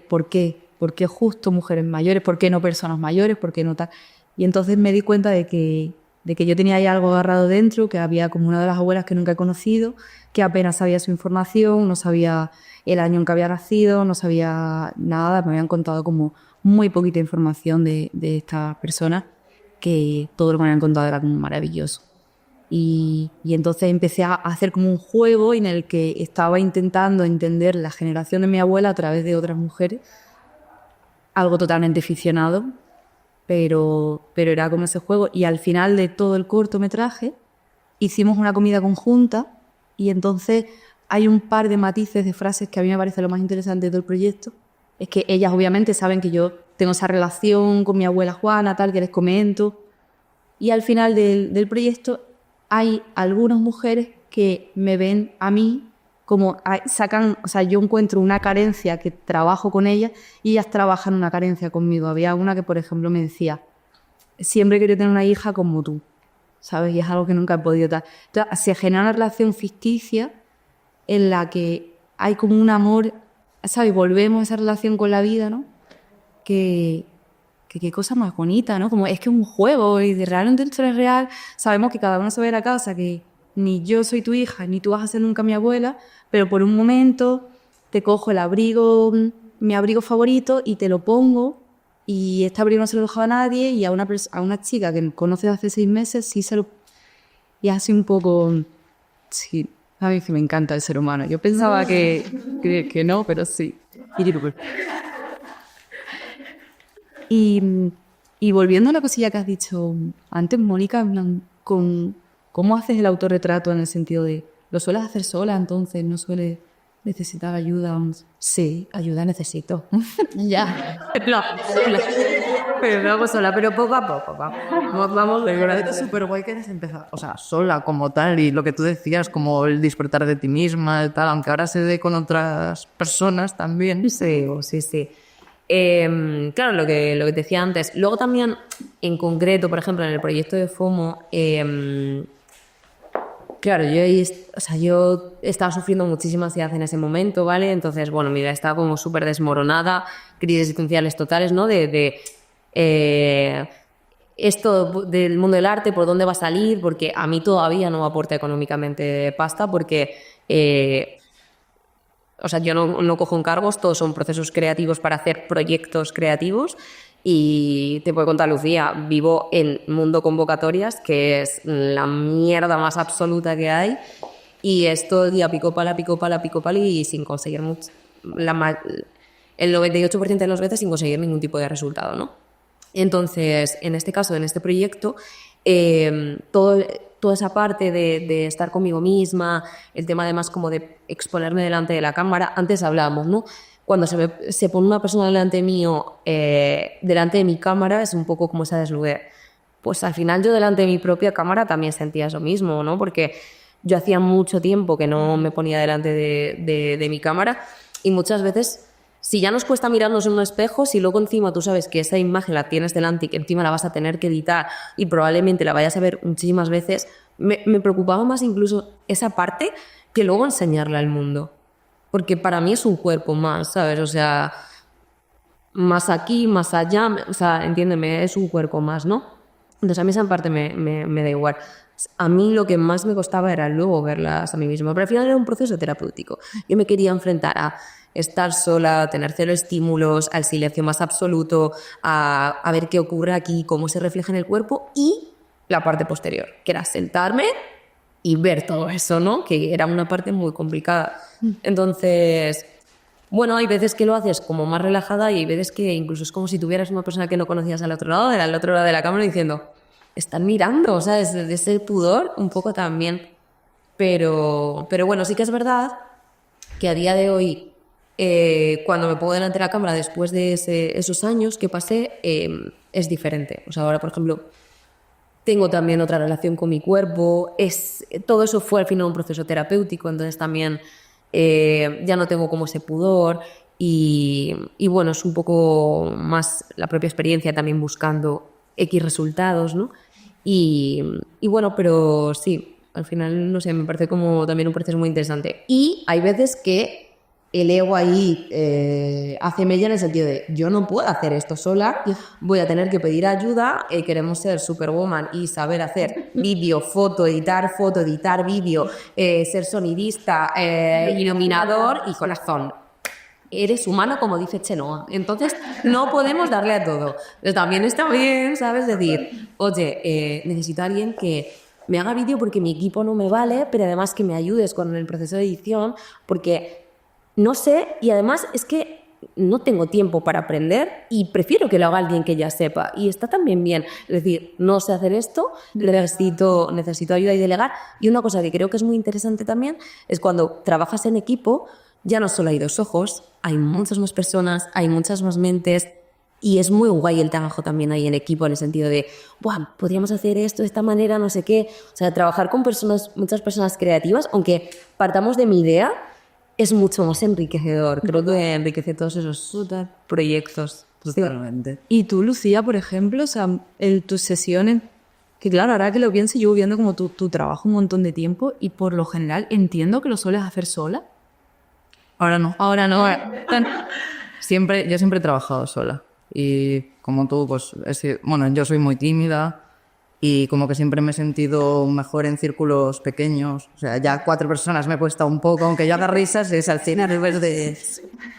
¿por qué? ¿Por qué justo mujeres mayores? ¿Por qué no personas mayores? ¿Por qué no tal? Y entonces me di cuenta de que yo tenía ahí algo agarrado dentro, que había como una de las abuelas que nunca he conocido, que apenas sabía su información, no sabía el año en que había nacido, no sabía nada, me habían contado como muy poquita información de esta persona, que todo lo que me habían contado era como maravilloso. Y entonces empecé a hacer como un juego en el que estaba intentando entender la generación de mi abuela a través de otras mujeres, algo totalmente ficcionado, pero era como ese juego. Y al final de todo el cortometraje hicimos una comida conjunta y entonces hay un par de matices de frases que a mí me parece lo más interesante de todo el proyecto. Es que ellas obviamente saben que yo tengo esa relación con mi abuela Juana, tal, que les comento. Y al final del proyecto hay algunas mujeres que me ven a mí como o sea, yo encuentro una carencia que trabajo con ellas y ellas trabajan una carencia conmigo. Había una que, por ejemplo, me decía, siempre he querido tener una hija como tú, ¿sabes? Y es algo que nunca he podido dar. Entonces, se genera una relación ficticia en la que hay como un amor, ¿sabes? Volvemos a esa relación con la vida, ¿no? Que qué cosa más bonita, ¿no? Como es que es un juego y de realmente esto es real. Sabemos que cada uno se va a ir a casa, que ni yo soy tu hija, ni tú vas a ser nunca mi abuela, pero por un momento te cojo el abrigo, mi abrigo favorito, y te lo pongo, y este abrigo no se lo dejo a nadie, y a una chica que conoces hace 6 meses sí se lo... Y así un poco... Sí, a mí sí me encanta el ser humano. Yo pensaba que no, pero sí. Y volviendo a la cosilla que has dicho antes, Mónica, con cómo haces el autorretrato en el sentido de, ¿lo sueles hacer sola entonces? ¿No sueles necesitar ayuda? Sí, ayuda necesito. Ya. No, pero lo hago sola, pero poco a poco. Vamos de verdad. Es súper guay que hayas empezado, o sea, sola como tal, y lo que tú decías, como el disfrutar de ti misma y tal, aunque ahora se dé con otras personas también. Sí. Claro, lo que te decía antes. Luego también, en concreto, por ejemplo, en el proyecto de FOMO, claro, yo estaba sufriendo muchísima ansiedad en ese momento, ¿vale? Entonces, bueno, mi vida estaba como súper desmoronada, crisis existenciales totales, ¿no? Esto del mundo del arte, ¿por dónde va a salir? Porque a mí todavía no me aporta económicamente pasta, porque... O sea, yo no cojo encargos, todos son procesos creativos para hacer proyectos creativos. Y te puedo contar, Lucía, vivo en mundo convocatorias, que es la mierda más absoluta que hay. Y es todo el día pico pala y sin conseguir mucho. El 98% de las veces sin conseguir ningún tipo de resultado, ¿no? Entonces, en este caso, en este proyecto, toda esa parte de estar conmigo misma, el tema además como de exponerme delante de la cámara, antes hablábamos, ¿no? cuando se pone una persona delante mío, delante de mi cámara, es un poco como esa desnudez. Pues al final yo delante de mi propia cámara también sentía eso mismo, ¿no? Porque yo hacía mucho tiempo que no me ponía delante de mi cámara y muchas veces, si ya nos cuesta mirarnos en un espejo, si luego encima tú sabes que esa imagen la tienes delante y que encima la vas a tener que editar y probablemente la vayas a ver muchísimas veces, me preocupaba más incluso esa parte que luego enseñarla al mundo. Porque para mí es un cuerpo más, ¿sabes? O sea, más aquí, más allá, o sea, entiéndeme, es un cuerpo más, ¿no? Entonces a mí esa parte me da igual. A mí lo que más me costaba era luego verlas a mí misma, pero al final era un proceso terapéutico. Yo me quería enfrentar a estar sola, a tener cero estímulos, al silencio más absoluto, a ver qué ocurre aquí, cómo se refleja en el cuerpo y la parte posterior, que era sentarme y ver todo eso, ¿no? Que era una parte muy complicada. Entonces, bueno, hay veces que lo haces como más relajada y hay veces que incluso es como si tuvieras una persona que no conocías al otro lado de la cámara diciendo, están mirando, o sea, de ese pudor un poco también. Pero bueno, sí que es verdad que a día de hoy, cuando me pongo delante de la cámara después de esos años que pasé, es diferente. O sea, ahora, por ejemplo, tengo también otra relación con mi cuerpo. Todo eso fue al final un proceso terapéutico, entonces también ya no tengo como ese pudor y bueno, es un poco más la propia experiencia también buscando X resultados, ¿no? Y bueno, pero sí, al final, no sé, me parece como también un proceso muy interesante. Y hay veces que el ego ahí hace mella en el sentido de yo no puedo hacer esto sola, voy a tener que pedir ayuda, queremos ser superwoman y saber hacer vídeo, foto, editar vídeo, ser sonidista, iluminador y corazón. Eres humano, como dice Chenoa. Entonces, no podemos darle a todo. Pero también está bien, ¿sabes? Decir, oye, necesito a alguien que me haga vídeo porque mi equipo no me vale, pero además que me ayudes con el proceso de edición, porque no sé, y además es que no tengo tiempo para aprender y prefiero que lo haga alguien que ya sepa. Y está también bien. Es decir, no sé hacer esto, necesito ayuda y delegar. Y una cosa que creo que es muy interesante también es cuando trabajas en equipo, ya no solo hay dos ojos, hay muchas más personas, hay muchas más mentes y es muy guay el trabajo también ahí en equipo en el sentido de, ¡buah! Podríamos hacer esto de esta manera, no sé qué. O sea, trabajar con muchas personas creativas, aunque partamos de mi idea, es mucho más enriquecedor. Creo que enriquece todos esos proyectos. Totalmente. Y tú, Lucía, por ejemplo, o sea, tus sesiones, que claro, ahora que lo pienso, llevo viendo como tu trabajo un montón de tiempo y por lo general entiendo que lo sueles hacer sola. Ahora no. Ahora no. Yo siempre he trabajado sola. Y como tú, pues, bueno, yo soy muy tímida y como que siempre me he sentido mejor en círculos pequeños. O sea, ya 4 personas me cuesta un poco, aunque yo haga risas, es al cine, es de,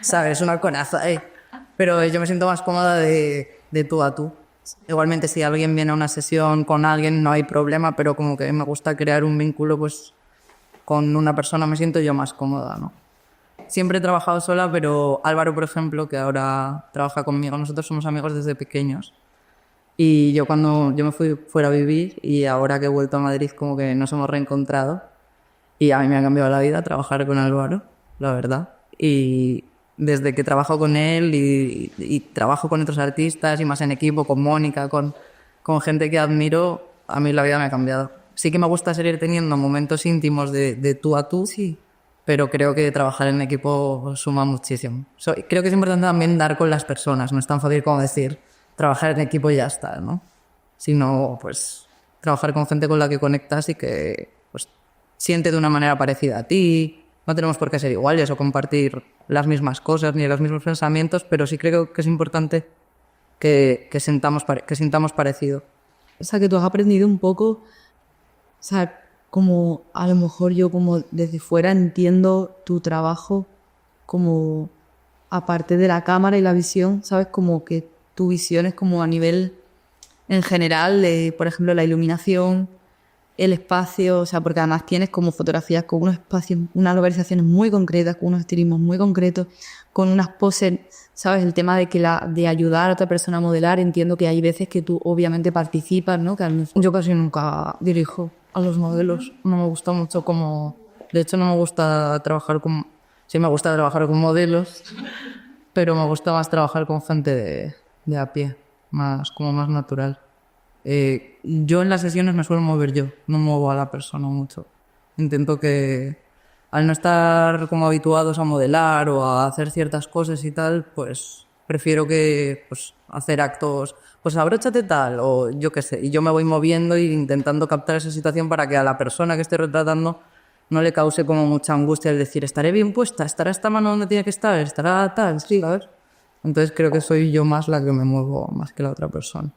¿sabes? Una conaza, Pero yo me siento más cómoda de tú a tú. Igualmente, si alguien viene a una sesión con alguien, no hay problema, pero como que me gusta crear un vínculo, pues, con una persona me siento yo más cómoda, ¿no? Siempre he trabajado sola, pero Álvaro, por ejemplo, que ahora trabaja conmigo, nosotros somos amigos desde pequeños. Y yo cuando yo me fui fuera a vivir y ahora que he vuelto a Madrid como que nos hemos reencontrado y a mí me ha cambiado la vida trabajar con Álvaro, la verdad. Y desde que trabajo con él y trabajo con otros artistas y más en equipo, con Mónica, con gente que admiro, a mí la vida me ha cambiado. Sí que me gusta seguir teniendo momentos íntimos de tú a tú, sí, pero creo que trabajar en equipo suma muchísimo. Creo que es importante también dar con las personas, no es tan fácil como decir trabajar en equipo y ya está, ¿no? Sino, pues, trabajar con gente con la que conectas y que, pues, siente de una manera parecida a ti. No tenemos por qué ser iguales o compartir las mismas cosas ni los mismos pensamientos, pero sí creo que es importante que sintamos parecido. O sea, que tú has aprendido un poco, o sea, como a lo mejor yo como desde fuera entiendo tu trabajo como aparte de la cámara y la visión, ¿sabes? Como que tu visión es como a nivel en general de, por ejemplo, la iluminación, el espacio, o sea, porque además tienes como fotografías con unos espacios, unas localizaciones muy concretas, con unos estilismos muy concretos, con unas poses, ¿sabes? El tema de ayudar a otra persona a modelar, entiendo que hay veces que tú obviamente participas, ¿no? Yo casi nunca dirijo a los modelos, no me gusta mucho como... De hecho, no me gusta trabajar con... Sí me gusta trabajar con modelos, pero me gusta más trabajar con gente de a pie, como más natural. Yo en las sesiones me suelo mover yo, no muevo a la persona mucho. Intento que, al no estar como habituados a modelar o a hacer ciertas cosas y tal, pues prefiero que pues, hacer actos, pues abróchate tal, o yo qué sé, y yo me voy moviendo e intentando captar esa situación para que a la persona que esté retratando no le cause como mucha angustia el decir, ¿estaré bien puesta? ¿Estará esta mano donde tiene que estar? ¿Estará tal? Sí, ¿sabes? Entonces creo que soy yo más la que me muevo más que la otra persona.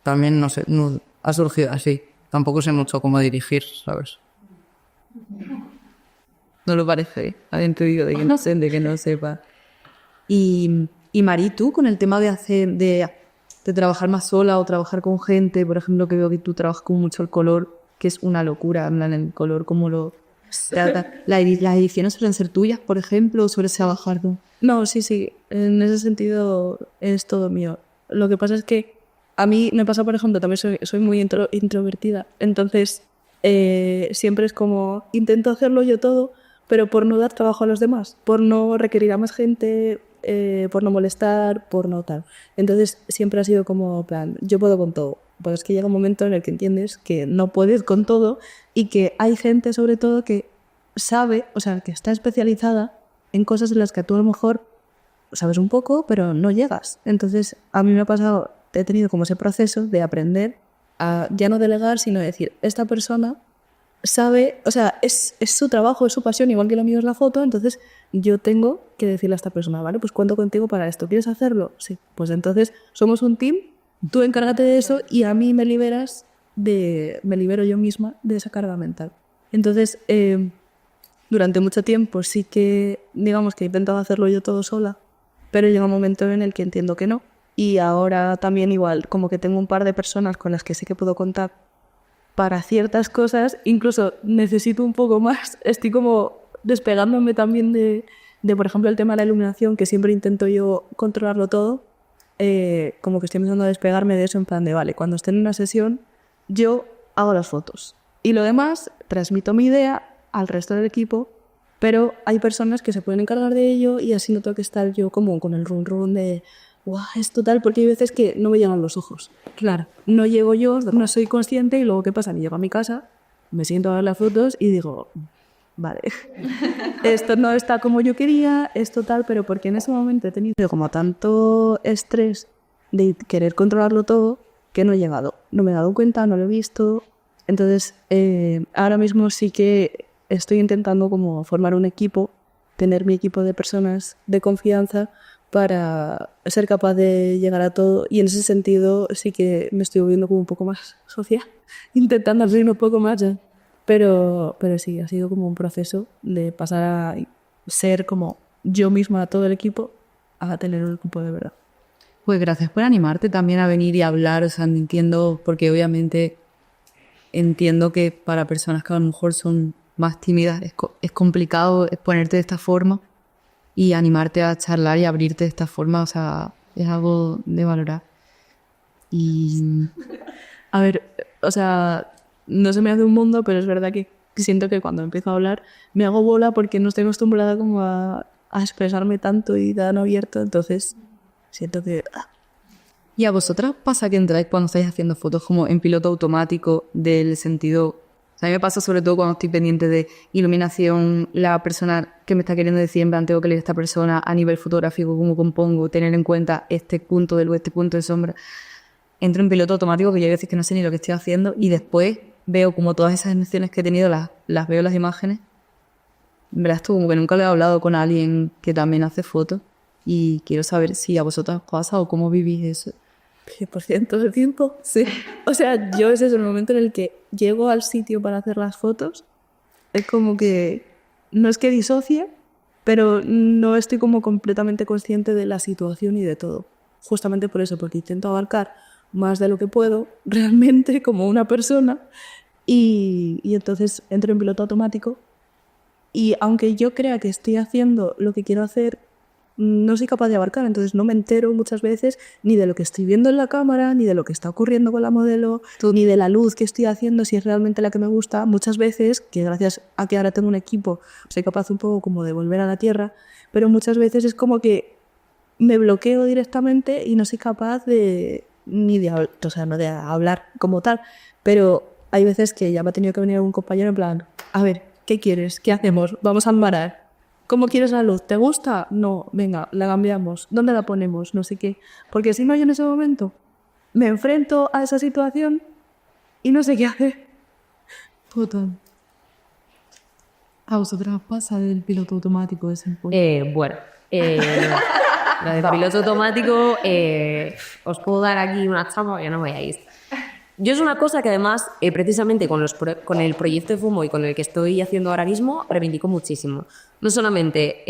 También, no sé, no, ha surgido así. Tampoco sé mucho cómo dirigir, ¿sabes? No lo parece. Alguien te digo de que no sé, de que no sepa. Y Mari, tú con el tema de trabajar más sola o trabajar con gente, por ejemplo, que veo que tú trabajas con mucho el color, que es una locura, en plan, el color, cómo lo trata. ¿Las ediciones suelen ser tuyas, por ejemplo, o sueles trabajar tú? No, sí, en ese sentido es todo mío. Lo que pasa es que a mí me pasa, por ejemplo, también soy muy introvertida, entonces siempre es como intento hacerlo yo todo, pero por no dar trabajo a los demás, por no requerir a más gente, por no molestar, por no tal. Entonces siempre ha sido como, plan, yo puedo con todo. Pues es que llega un momento en el que entiendes que no puedes con todo y que hay gente sobre todo que sabe, o sea, que está especializada en cosas en las que tú a lo mejor sabes un poco, pero no llegas. Entonces a mí me ha pasado, he tenido como ese proceso de aprender a ya no delegar, sino decir, esta persona sabe, o sea, es su trabajo, es su pasión, igual que lo mío es la foto, entonces yo tengo que decirle a esta persona, vale, pues cuento contigo para esto, ¿quieres hacerlo? Sí, pues entonces somos un team, tú encárgate de eso y a mí me libero yo misma de esa carga mental. Entonces, durante mucho tiempo sí que, digamos que he intentado hacerlo yo todo sola, pero llega un momento en el que entiendo que no. Y ahora también igual, como que tengo un par de personas con las que sí que puedo contar para ciertas cosas, incluso necesito un poco más. Estoy como despegándome también de por ejemplo, el tema de la iluminación, que siempre intento yo controlarlo todo. Como que estoy empezando a despegarme de eso en plan de, vale, cuando esté en una sesión, yo hago las fotos. Y lo demás, transmito mi idea al resto del equipo, pero hay personas que se pueden encargar de ello y así no tengo que estar yo como con el run de guau, es total, porque hay veces que no me llegan los ojos. Claro, no llego yo, no soy consciente y luego ¿qué pasa? Me llego a mi casa, me siento a ver las fotos y digo, vale, esto no está como yo quería, es total, pero porque en ese momento he tenido como tanto estrés de querer controlarlo todo que no he llegado. No me he dado cuenta, no lo he visto. Entonces, ahora mismo sí que estoy intentando como formar un equipo, tener mi equipo de personas de confianza para ser capaz de llegar a todo. Y en ese sentido sí que me estoy volviendo como un poco más social, intentando abrirme un poco más ya. Pero sí, ha sido como un proceso de pasar a ser como yo misma a todo el equipo a tener un equipo de verdad. Pues gracias por animarte también a venir y hablar, o sea, entiendo, porque obviamente entiendo que para personas que a lo mejor son más tímidas es complicado exponerte de esta forma y animarte a charlar y abrirte de esta forma, o sea, es algo de valorar. Y, a ver, o sea, no se me hace un mundo, pero es verdad que siento que cuando empiezo a hablar me hago bola porque no estoy acostumbrada como a expresarme tanto y tan abierto, entonces siento que... ¿Y a vosotras pasa que entráis cuando estáis haciendo fotos como en piloto automático del sentido... O sea, a mí me pasa sobre todo cuando estoy pendiente de iluminación, la persona que me está queriendo decir, en plan, tengo que leer a esta persona a nivel fotográfico, cómo compongo, tener en cuenta este punto de luz, este punto de sombra. Entro en piloto automático, que yo hay veces que no sé ni lo que estoy haciendo, y después veo como todas esas emociones que he tenido, las veo en las imágenes. Verás tú, como que nunca lo he hablado con alguien que también hace fotos, y quiero saber si a vosotras os pasa o cómo vivís eso. 100% del tiempo, sí. O sea, yo ese es el momento en el que llego al sitio para hacer las fotos. Es como que no es que disocie, pero no estoy como completamente consciente de la situación y de todo. Justamente por eso, porque intento abarcar más de lo que puedo realmente como una persona y entonces entro en piloto automático y aunque yo crea que estoy haciendo lo que quiero hacer, no soy capaz de abarcar, entonces no me entero muchas veces ni de lo que estoy viendo en la cámara, ni de lo que está ocurriendo con la modelo, ni de la luz que estoy haciendo, si es realmente la que me gusta. Muchas veces, que gracias a que ahora tengo un equipo, soy capaz un poco como de volver a la tierra, pero muchas veces es como que me bloqueo directamente y no soy capaz de ni de, o sea, no de hablar como tal, pero hay veces que ya me ha tenido que venir algún compañero en plan, a ver, ¿qué quieres? ¿Qué hacemos? Vamos a embarar. ¿Cómo quieres la luz? ¿Te gusta? No, venga, la cambiamos. ¿Dónde la ponemos? No sé qué. Porque si no, yo en ese momento me enfrento a esa situación y no sé qué hacer. Total. ¿A vosotras os pasa el piloto automático ese? Bueno, lo de piloto automático, os puedo dar aquí una chapa, ya no vayáis. Yo es una cosa que además, precisamente con el proyecto de FOMO y con el que estoy haciendo ahora mismo, reivindico muchísimo. No solamente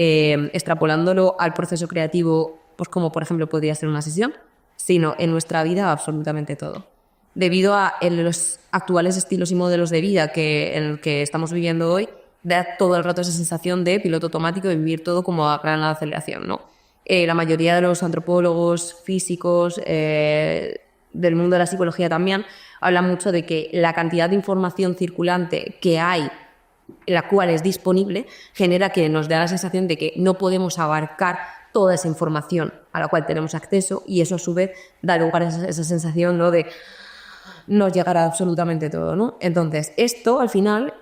extrapolándolo al proceso creativo, pues como por ejemplo podría ser una sesión, sino en nuestra vida absolutamente todo. Debido a los actuales estilos y modelos de vida en el que estamos viviendo hoy, da todo el rato esa sensación de piloto automático, de vivir todo como a gran aceleración, ¿no? La mayoría de los antropólogos, físicos, del mundo de la psicología también, hablan mucho de que la cantidad de información circulante que hay, la cual es disponible, genera que nos dé la sensación de que no podemos abarcar toda esa información a la cual tenemos acceso, y eso a su vez da lugar a esa sensación, ¿no?, de no llegar a absolutamente todo, ¿no? Entonces, esto al final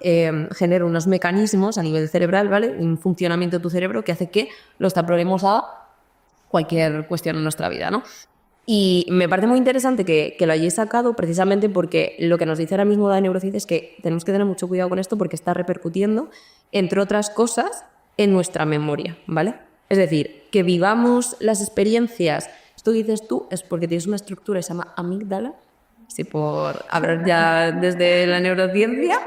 genera unos mecanismos a nivel cerebral, ¿vale? Un funcionamiento de tu cerebro que hace que lo extrapolemos a cualquier cuestión en nuestra vida, ¿no? Y me parece muy interesante que lo hayáis sacado precisamente porque lo que nos dice ahora mismo la neurociencia es que tenemos que tener mucho cuidado con esto porque está repercutiendo, entre otras cosas, en nuestra memoria, ¿vale? Es decir, que vivamos las experiencias, esto que dices tú es porque tienes una estructura que se llama amígdala, sí, por hablar ya desde la neurociencia,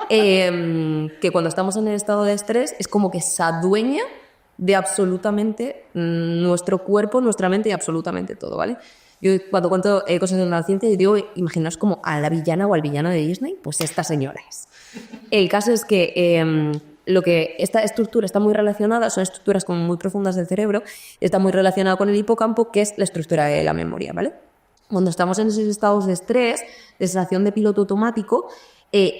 que cuando estamos en el estado de estrés es como que se adueña de absolutamente nuestro cuerpo, nuestra mente y absolutamente todo, ¿vale? Yo cuando cuento cosas de la ciencia, yo digo, imaginaos como a la villana o al villano de Disney, pues esta señora es. El caso es que esta estructura está muy relacionada, son estructuras como muy profundas del cerebro, está muy relacionada con el hipocampo, que es la estructura de la memoria, ¿vale? Cuando estamos en esos estados de estrés, de sensación de piloto automático,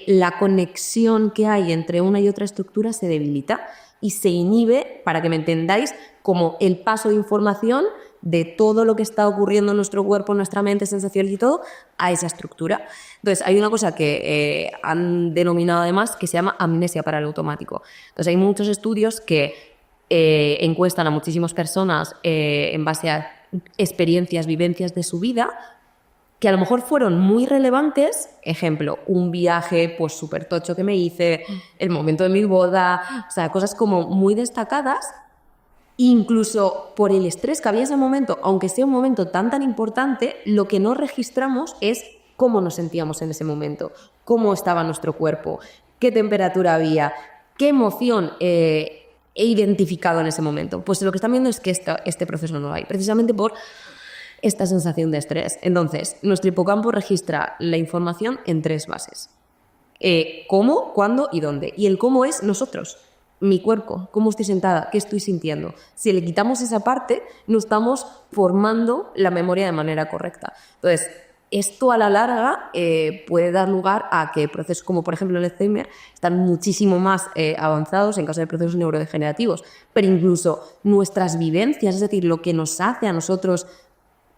la conexión que hay entre una y otra estructura se debilita y se inhibe, para que me entendáis, como el paso de información de todo lo que está ocurriendo en nuestro cuerpo, en nuestra mente, sensaciones y todo, a esa estructura. Entonces, hay una cosa que han denominado además que se llama amnesia para el automático. Entonces, hay muchos estudios que encuestan a muchísimas personas en base a experiencias, vivencias de su vida, que a lo mejor fueron muy relevantes, ejemplo, un viaje pues súper tocho que me hice, el momento de mi boda, o sea, cosas como muy destacadas, incluso por el estrés que había en ese momento, aunque sea un momento tan importante, lo que no registramos es cómo nos sentíamos en ese momento, cómo estaba nuestro cuerpo, qué temperatura había, qué emoción he identificado en ese momento. Pues lo que están viendo es que este proceso no lo hay, precisamente por esta sensación de estrés. Entonces, nuestro hipocampo registra la información en 3 bases. ¿Cómo?, ¿cuándo? y ¿dónde? Y el cómo es nosotros, mi cuerpo, cómo estoy sentada, qué estoy sintiendo. Si le quitamos esa parte, no estamos formando la memoria de manera correcta. Entonces, esto a la larga puede dar lugar a que procesos como, por ejemplo, el Alzheimer están muchísimo más avanzados en caso de procesos neurodegenerativos. Pero incluso nuestras vivencias, es decir, lo que nos hace a nosotros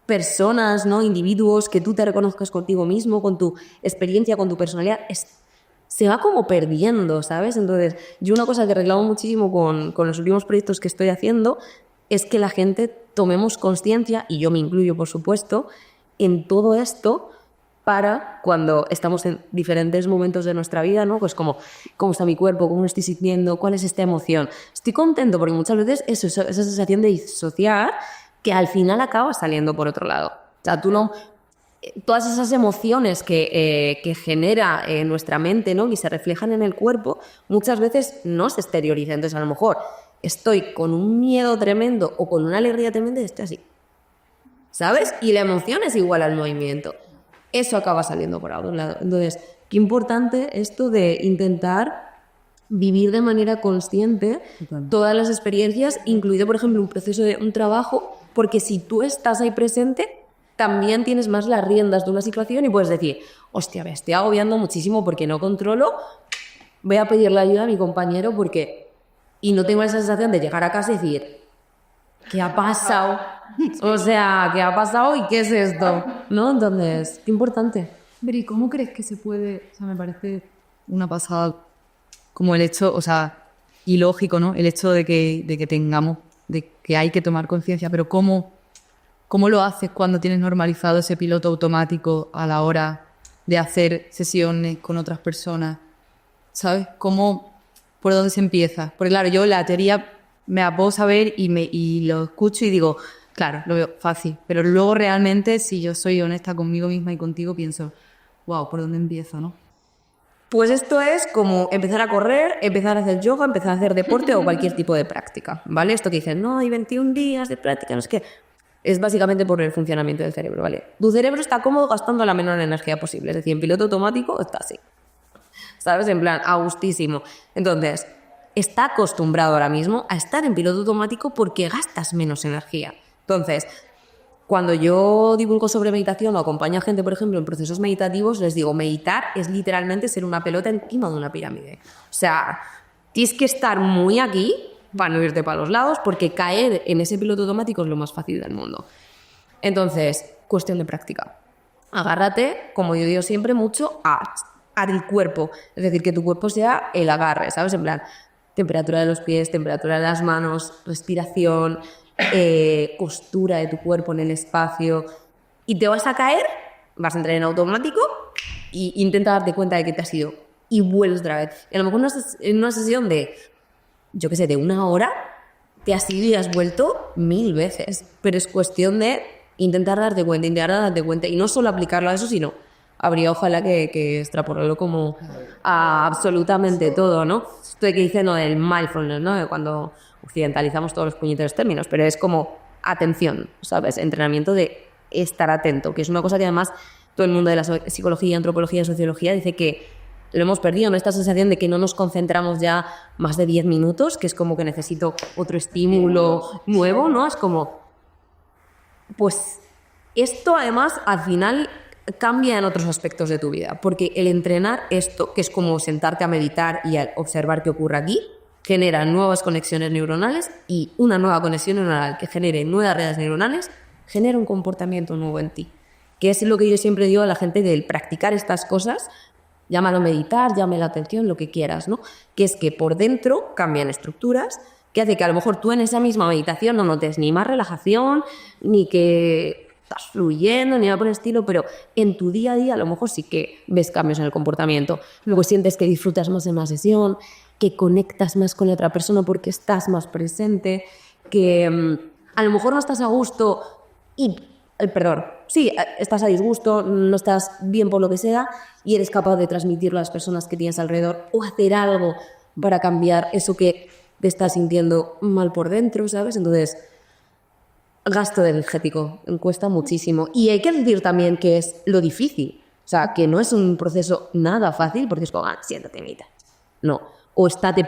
personas, ¿no?, individuos, que tú te reconozcas contigo mismo, con tu experiencia, con tu personalidad, se va como perdiendo, ¿sabes? Entonces, yo una cosa que reclamo muchísimo con los últimos proyectos que estoy haciendo es que la gente tomemos conciencia, y yo me incluyo, por supuesto, en todo esto para cuando estamos en diferentes momentos de nuestra vida, ¿no? Pues como, ¿cómo está mi cuerpo? ¿Cómo me estoy sintiendo? ¿Cuál es esta emoción? Estoy contento porque muchas veces esa sensación de disociar que al final acaba saliendo por otro lado. O sea, todas esas emociones que genera nuestra mente, ¿no?, y se reflejan en el cuerpo, muchas veces no se exteriorizan. Entonces, a lo mejor estoy con un miedo tremendo o con una alegría tremenda y estoy así, ¿sabes? Y la emoción es igual al movimiento. Eso acaba saliendo por algún lado. Entonces, qué importante esto de intentar vivir de manera consciente todas las experiencias, incluido, por ejemplo, un proceso de un trabajo, porque si tú estás ahí presente, también tienes más las riendas de una situación y puedes decir, hostia, me estoy agobiando muchísimo porque no controlo, voy a pedirle ayuda a mi compañero porque y no tengo esa sensación de llegar a casa y decir, ¿qué ha pasado? O sea, ¿qué ha pasado y qué es esto? ¿No? Entonces, qué importante. Pero ¿y cómo crees que se puede? O sea, me parece una pasada como el hecho, o sea, ilógico, ¿no? El hecho de que tengamos, de que hay que tomar conciencia, pero ¿cómo lo haces cuando tienes normalizado ese piloto automático a la hora de hacer sesiones con otras personas? ¿Sabes? ¿Por dónde se empieza? Porque claro, yo la teoría me la puedo saber y lo escucho y digo, claro, lo veo fácil, pero luego realmente, si yo soy honesta conmigo misma y contigo, pienso, wow, ¿por dónde empiezo, no? Pues esto es como empezar a correr, empezar a hacer yoga, empezar a hacer deporte o cualquier tipo de práctica, ¿vale? Esto que dicen, no, hay 21 días de práctica, no sé qué. Es básicamente por el funcionamiento del cerebro, ¿vale? Tu cerebro está cómodo gastando la menor energía posible, es decir, en piloto automático está así, ¿sabes? En plan, a gustísimo. Entonces, está acostumbrado ahora mismo a estar en piloto automático porque gastas menos energía. Entonces, cuando yo divulgo sobre meditación o acompaño a gente, por ejemplo, en procesos meditativos, les digo, meditar es literalmente ser una pelota encima de una pirámide. O sea, tienes que estar muy aquí para no irte para los lados, porque caer en ese piloto automático es lo más fácil del mundo. Entonces, cuestión de práctica. Agárrate, como yo digo siempre, mucho al cuerpo. Es decir, que tu cuerpo sea el agarre, ¿sabes? En plan, temperatura de los pies, temperatura de las manos, respiración, costura de tu cuerpo en el espacio. Y te vas a caer, vas a entrar en automático e intenta darte cuenta de que te has ido. Y vuelves otra vez. Y a lo mejor en una sesión de, yo qué sé, de 1 hora, te has ido y has vuelto 1000 veces. Pero es cuestión de intentar darte cuenta. Y no solo aplicarlo a eso, sino habría ojalá que extrapolarlo como a absolutamente todo, ¿no? Esto de que dicen lo del mindfulness, ¿no? De cuando occidentalizamos todos los puñeteros términos, pero es como atención, ¿sabes? Entrenamiento de estar atento, que es una cosa que además todo el mundo de la psicología, antropología, sociología dice que lo hemos perdido, ¿no? Esta sensación de que no nos concentramos ya más de 10 minutos, que es como que necesito otro estímulo nuevo, ¿no? Es como, pues esto además al final cambia en otros aspectos de tu vida, porque el entrenar esto, que es como sentarte a meditar y a observar qué ocurre aquí, genera nuevas conexiones neuronales, y una nueva conexión neuronal que genere nuevas redes neuronales genera un comportamiento nuevo en ti, que es lo que yo siempre digo a la gente del practicar estas cosas. Llámalo meditar, llámalo atención, lo que quieras, ¿no? Que es que por dentro cambian estructuras que hace que a lo mejor tú en esa misma meditación no notes ni más relajación, ni que estás fluyendo, ni nada por el estilo, pero en tu día a día a lo mejor sí que ves cambios en el comportamiento. Luego sientes que disfrutas más en una sesión, que conectas más con la otra persona porque estás más presente, que a lo mejor no estás a gusto estás a disgusto, no estás bien por lo que sea y eres capaz de transmitirlo a las personas que tienes alrededor o hacer algo para cambiar eso que te estás sintiendo mal por dentro, ¿sabes? Entonces, gasto energético, cuesta muchísimo. Y hay que decir también que es lo difícil, o sea, que no es un proceso nada fácil porque es como, siéntate, medita. No, o estate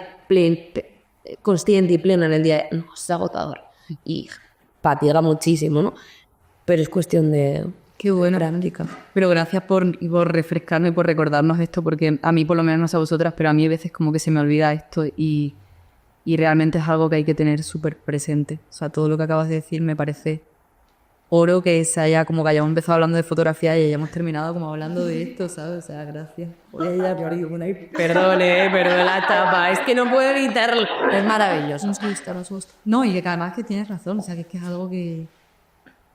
consciente y plena en el día, no, es agotador y fatiga muchísimo, ¿no? Pero es cuestión de... Qué buena práctica. Pero gracias por refrescarme y por recordarnos esto, porque a mí, por lo menos no sé a vosotras, pero a mí a veces como que se me olvida esto y realmente es algo que hay que tener súper presente. O sea, todo lo que acabas de decir me parece oro, que como que hayamos empezado hablando de fotografía y hayamos terminado como hablando de esto, ¿sabes? O sea, gracias. Perdone la tapa, es que no puedo evitarlo. Es maravilloso. Nos gusta. No, y que además que tienes razón, o sea, que es algo que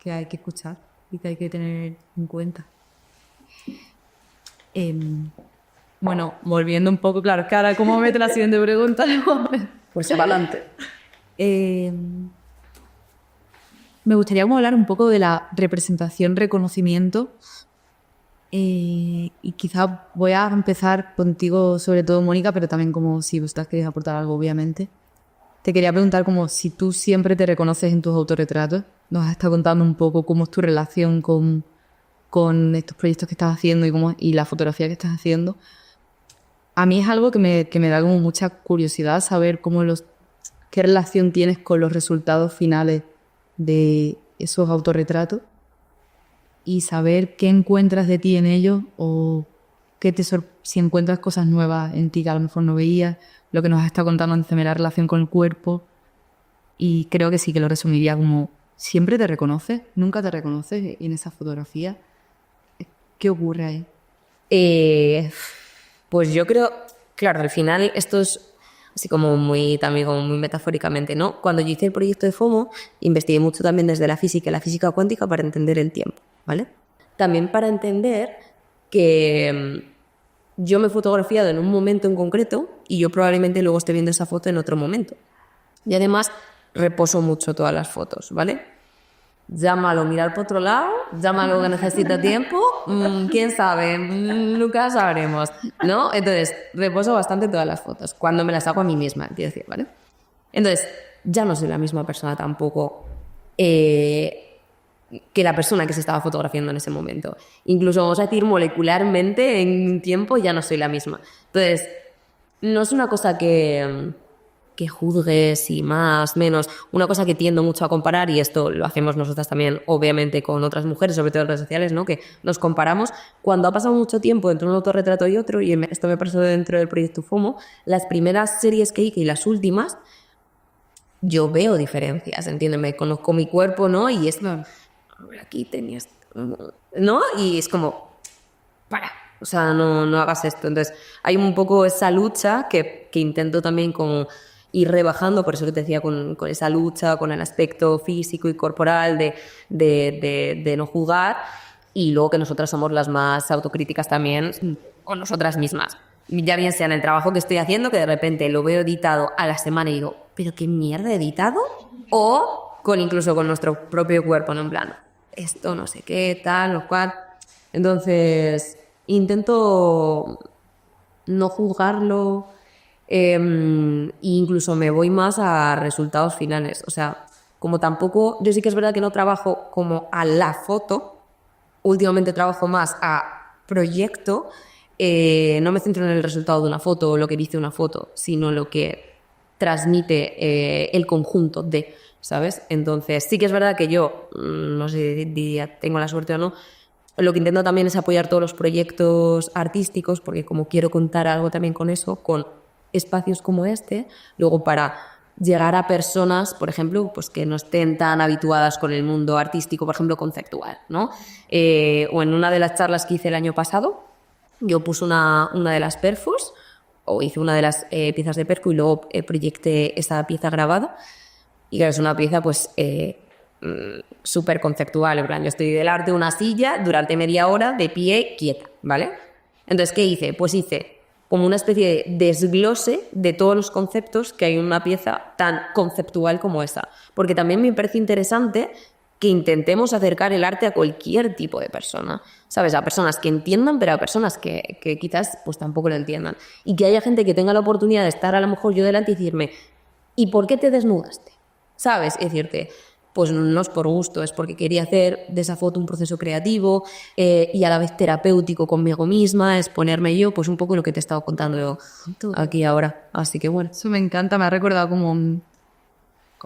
hay que escuchar y que hay que tener en cuenta. Bueno, volviendo un poco, claro, es que ahora cómo mete la siguiente pregunta. Pues para adelante. Me gustaría como hablar un poco de la representación, reconocimiento. Y quizás voy a empezar contigo, sobre todo, Mónica, pero también como si vosotras queréis aportar algo, obviamente. Te quería preguntar como si tú siempre te reconoces en tus autorretratos. Nos has estado contando un poco cómo es tu relación con estos proyectos que estás haciendo y la fotografía que estás haciendo. A mí es algo que me da como mucha curiosidad saber qué relación tienes con los resultados finales de esos autorretratos y saber qué encuentras de ti en ellos o si encuentras cosas nuevas en ti que a lo mejor no veías, lo que nos has estado contando antes de la relación con el cuerpo. Y creo que sí que lo resumiría como, ¿siempre te reconoces? ¿Nunca te reconoces en esa fotografía? ¿Qué ocurre ahí? Pues yo creo, claro, al final esto es así como también como muy metafóricamente, ¿no? Cuando yo hice el proyecto de FOMO, investigué mucho también desde la física cuántica para entender el tiempo, ¿vale? También para entender que yo me he fotografiado en un momento en concreto y yo probablemente luego esté viendo esa foto en otro momento. Y además reposo mucho todas las fotos, ¿vale? Llámalo mirar por otro lado, llámalo que necesita tiempo, quién sabe, nunca sabremos, ¿no? Entonces, reposo bastante todas las fotos, cuando me las hago a mí misma, quiero decir, ¿vale? Entonces, ya no soy la misma persona tampoco que la persona que se estaba fotografiando en ese momento. Incluso, vamos a decir, molecularmente, en tiempo, ya no soy la misma. Entonces, no es una cosa que juzgues y más, menos, una cosa que tiendo mucho a comparar, y esto lo hacemos nosotras también, obviamente, con otras mujeres, sobre todo en redes sociales, ¿no? Que nos comparamos. Cuando ha pasado mucho tiempo entre un autorretrato y otro, y esto me pasó dentro del proyecto FOMO, las primeras series que hice y las últimas, yo veo diferencias, entiéndeme, conozco mi cuerpo, ¿no? Y es, aquí tenías, ¿no? Y es como, para, o sea, no hagas esto. Entonces, hay un poco esa lucha que intento también como ir rebajando, por eso que te decía, con esa lucha, con el aspecto físico y corporal de no juzgar, y luego que nosotras somos las más autocríticas también con nosotras mismas. Ya bien sea en el trabajo que estoy haciendo, que de repente lo veo editado a la semana y digo, ¿pero qué mierda he editado? O incluso con nuestro propio cuerpo, ¿no? En plan, esto no sé qué, tal, lo cual. Entonces, intento no juzgarlo, incluso me voy más a resultados finales. O sea, como tampoco, yo sí que es verdad que no trabajo como a la foto, últimamente trabajo más a proyecto, no me centro en el resultado de una foto o lo que dice una foto, sino lo que transmite el conjunto de, ¿sabes? Entonces, sí que es verdad que yo, no sé si diría, tengo la suerte o no, lo que intento también es apoyar todos los proyectos artísticos, porque como quiero contar algo también con eso, con espacios como este, luego para llegar a personas, por ejemplo, pues que no estén tan habituadas con el mundo artístico, por ejemplo, conceptual, ¿no? O en una de las charlas que hice el año pasado, yo puse una de las perfos, o hice una de las piezas de perfo y luego proyecté esa pieza grabada, y claro, es una pieza pues súper conceptual, en plan, yo estoy delante de una silla durante media hora de pie quieta, ¿vale? Entonces, ¿qué hice? Pues hice como una especie de desglose de todos los conceptos que hay en una pieza tan conceptual como esa. Porque también me parece interesante que intentemos acercar el arte a cualquier tipo de persona, ¿sabes? A personas que entiendan, pero a personas que quizás pues tampoco lo entiendan. Y que haya gente que tenga la oportunidad de estar a lo mejor yo delante y decirme, ¿y por qué te desnudaste? ¿Sabes? Es decirte, pues no es por gusto, es porque quería hacer de esa foto un proceso creativo y a la vez terapéutico conmigo misma, es ponerme yo, pues un poco lo que te he estado contando yo aquí ahora. Así que bueno. Eso me encanta, me ha recordado como...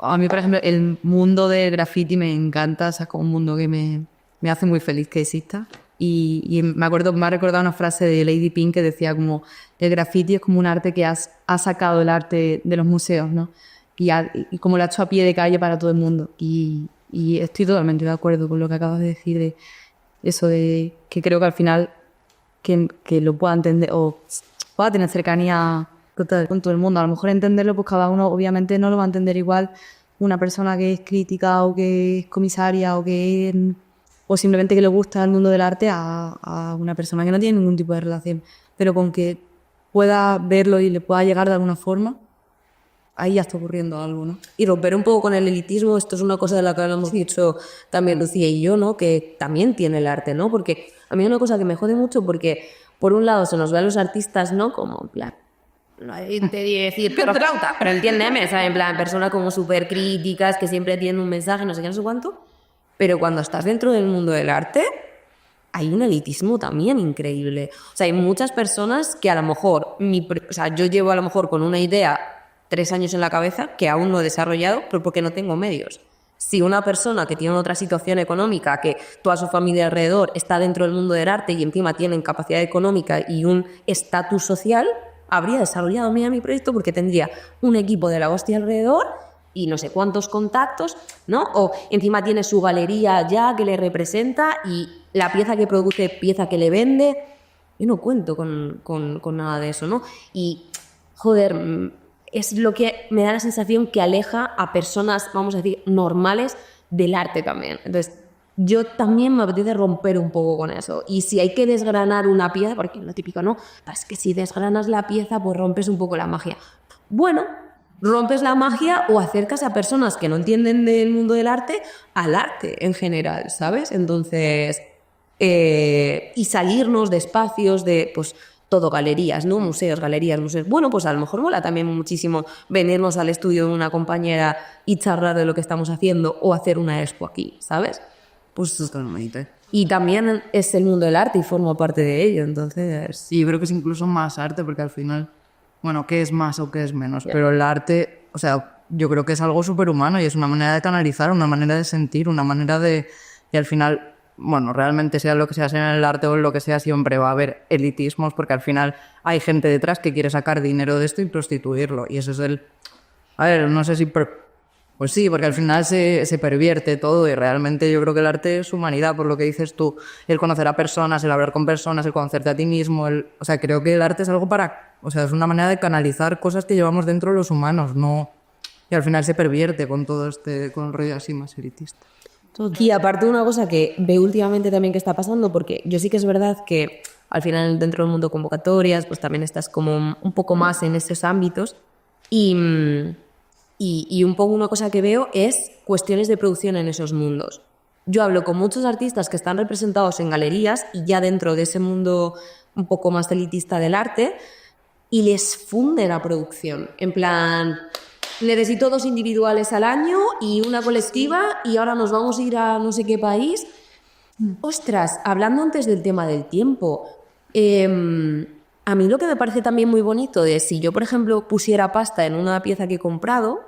A mí, por ejemplo, el mundo del graffiti me encanta, o sea, es como un mundo que me hace muy feliz que exista. Y me ha recordado una frase de Lady Pink que decía como, el graffiti es como un arte que ha sacado el arte de los museos, ¿no? Y como lo ha hecho a pie de calle para todo el mundo. Y estoy totalmente de acuerdo con lo que acabas de decir, de eso de que creo que al final que lo pueda entender o pueda tener cercanía total con todo el mundo. A lo mejor entenderlo, pues cada uno obviamente no lo va a entender igual una persona que es crítica o que es comisaria o simplemente que le gusta el mundo del arte a una persona que no tiene ningún tipo de relación. Pero con que pueda verlo y le pueda llegar de alguna forma, ahí ya está ocurriendo algo, ¿no? Y romper un poco con el elitismo, esto es una cosa de la que hemos dicho también Lucía y yo, ¿no? Que también tiene el arte, ¿no? Porque a mí es una cosa que me jode mucho porque, por un lado, se nos ve a los artistas, ¿no? Como, en plan, no hay te decir, pero entiéndeme, ¿sabes? En plan, personas como súper críticas, que siempre tienen un mensaje, no sé qué, no sé cuánto. Pero cuando estás dentro del mundo del arte, hay un elitismo también increíble. O sea, hay muchas personas que a lo mejor, o sea, yo llevo a lo mejor con una idea 3 años en la cabeza, que aún no he desarrollado, pero porque no tengo medios. Si una persona que tiene otra situación económica, que toda su familia alrededor está dentro del mundo del arte y encima tienen capacidad económica y un estatus social, habría desarrollado mi proyecto porque tendría un equipo de la hostia alrededor y no sé cuántos contactos, ¿no? O encima tiene su galería ya que le representa y la pieza que produce, pieza que le vende. Yo no cuento con nada de eso, ¿no? Y, joder, es lo que me da la sensación que aleja a personas, vamos a decir, normales del arte también. Entonces, yo también me apetece romper un poco con eso. Y si hay que desgranar una pieza, porque lo típico, ¿no? Es que si desgranas la pieza, pues rompes un poco la magia. Bueno, rompes la magia o acercas a personas que no entienden del mundo del arte al arte en general, ¿sabes? Entonces, y salirnos de espacios de, pues, todo galerías, ¿no? Museos. Bueno, pues a lo mejor mola también muchísimo venirnos al estudio de una compañera y charlar de lo que estamos haciendo o hacer una expo aquí, ¿sabes? Pues totalmente. Y también es el mundo del arte y formo parte de ello, entonces... Sí, yo creo que es incluso más arte porque al final, bueno, ¿qué es más o qué es menos? Pero el arte, o sea, yo creo que es algo superhumano y es una manera de canalizar, una manera de sentir, una manera de... Y al final, bueno, realmente sea lo que sea en el arte o lo que sea, siempre va a haber elitismos porque al final hay gente detrás que quiere sacar dinero de esto y prostituirlo. Y eso es el... A ver, no sé si... Pues sí, porque al final se pervierte todo y realmente yo creo que el arte es humanidad, por lo que dices tú. El conocer a personas, el hablar con personas, el conocerte a ti mismo. O sea, creo que el arte es algo para... O sea, es una manera de canalizar cosas que llevamos dentro los humanos, ¿no? Y al final se pervierte con todo con el rollo así más elitista. Y aparte una cosa que veo últimamente también que está pasando, porque yo sí que es verdad que al final dentro del mundo de convocatorias pues también estás como un poco más en esos ámbitos y un poco una cosa que veo es cuestiones de producción en esos mundos. Yo hablo con muchos artistas que están representados en galerías y ya dentro de ese mundo un poco más elitista del arte y les funde la producción, en plan... Necesito 2 individuales al año y una colectiva y ahora nos vamos a ir a no sé qué país. Ostras, hablando antes del tema del tiempo, a mí lo que me parece también muy bonito es si yo, por ejemplo, pusiera pasta en una pieza que he comprado,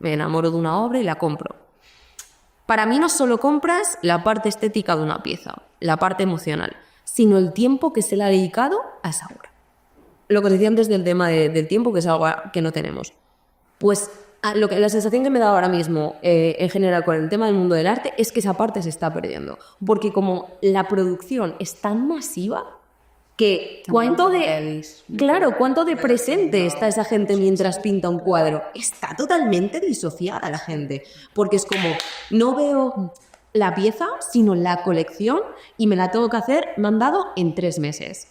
me enamoro de una obra y la compro. Para mí no solo compras la parte estética de una pieza, la parte emocional, sino el tiempo que se le ha dedicado a esa obra. Lo que os decía antes del tema del tiempo, que es algo que no tenemos. Pues la sensación que me da ahora mismo en general con el tema del mundo del arte es que esa parte se está perdiendo. Porque como la producción es tan masiva que cuánto de presente está esa gente mientras pinta un cuadro. Está totalmente disociada la gente. Porque es como, no veo la pieza, sino la colección y me la tengo que hacer mandado en 3 meses.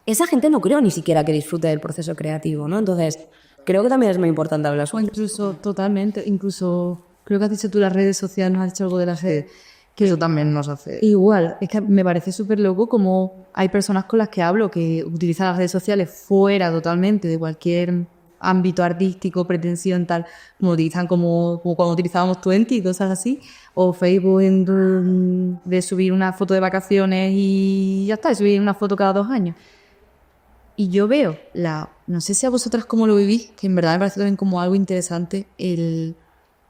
Esa gente no creo ni siquiera que disfrute del proceso creativo, ¿no? Entonces... Creo que también es muy importante hablar sobre eso. Incluso, totalmente, incluso, creo que has dicho tú las redes sociales, nos has dicho algo de las redes. Que eso también nos hace... Igual, es que me parece súper loco como hay personas con las que hablo que utilizan las redes sociales fuera totalmente de cualquier ámbito artístico, pretensión, tal, como utilizan como cuando utilizábamos Twenty y cosas así, o Facebook de subir una foto de vacaciones y ya está, de subir una foto cada 2 años. Y yo veo, no sé si a vosotras cómo lo vivís, que en verdad me parece también como algo interesante el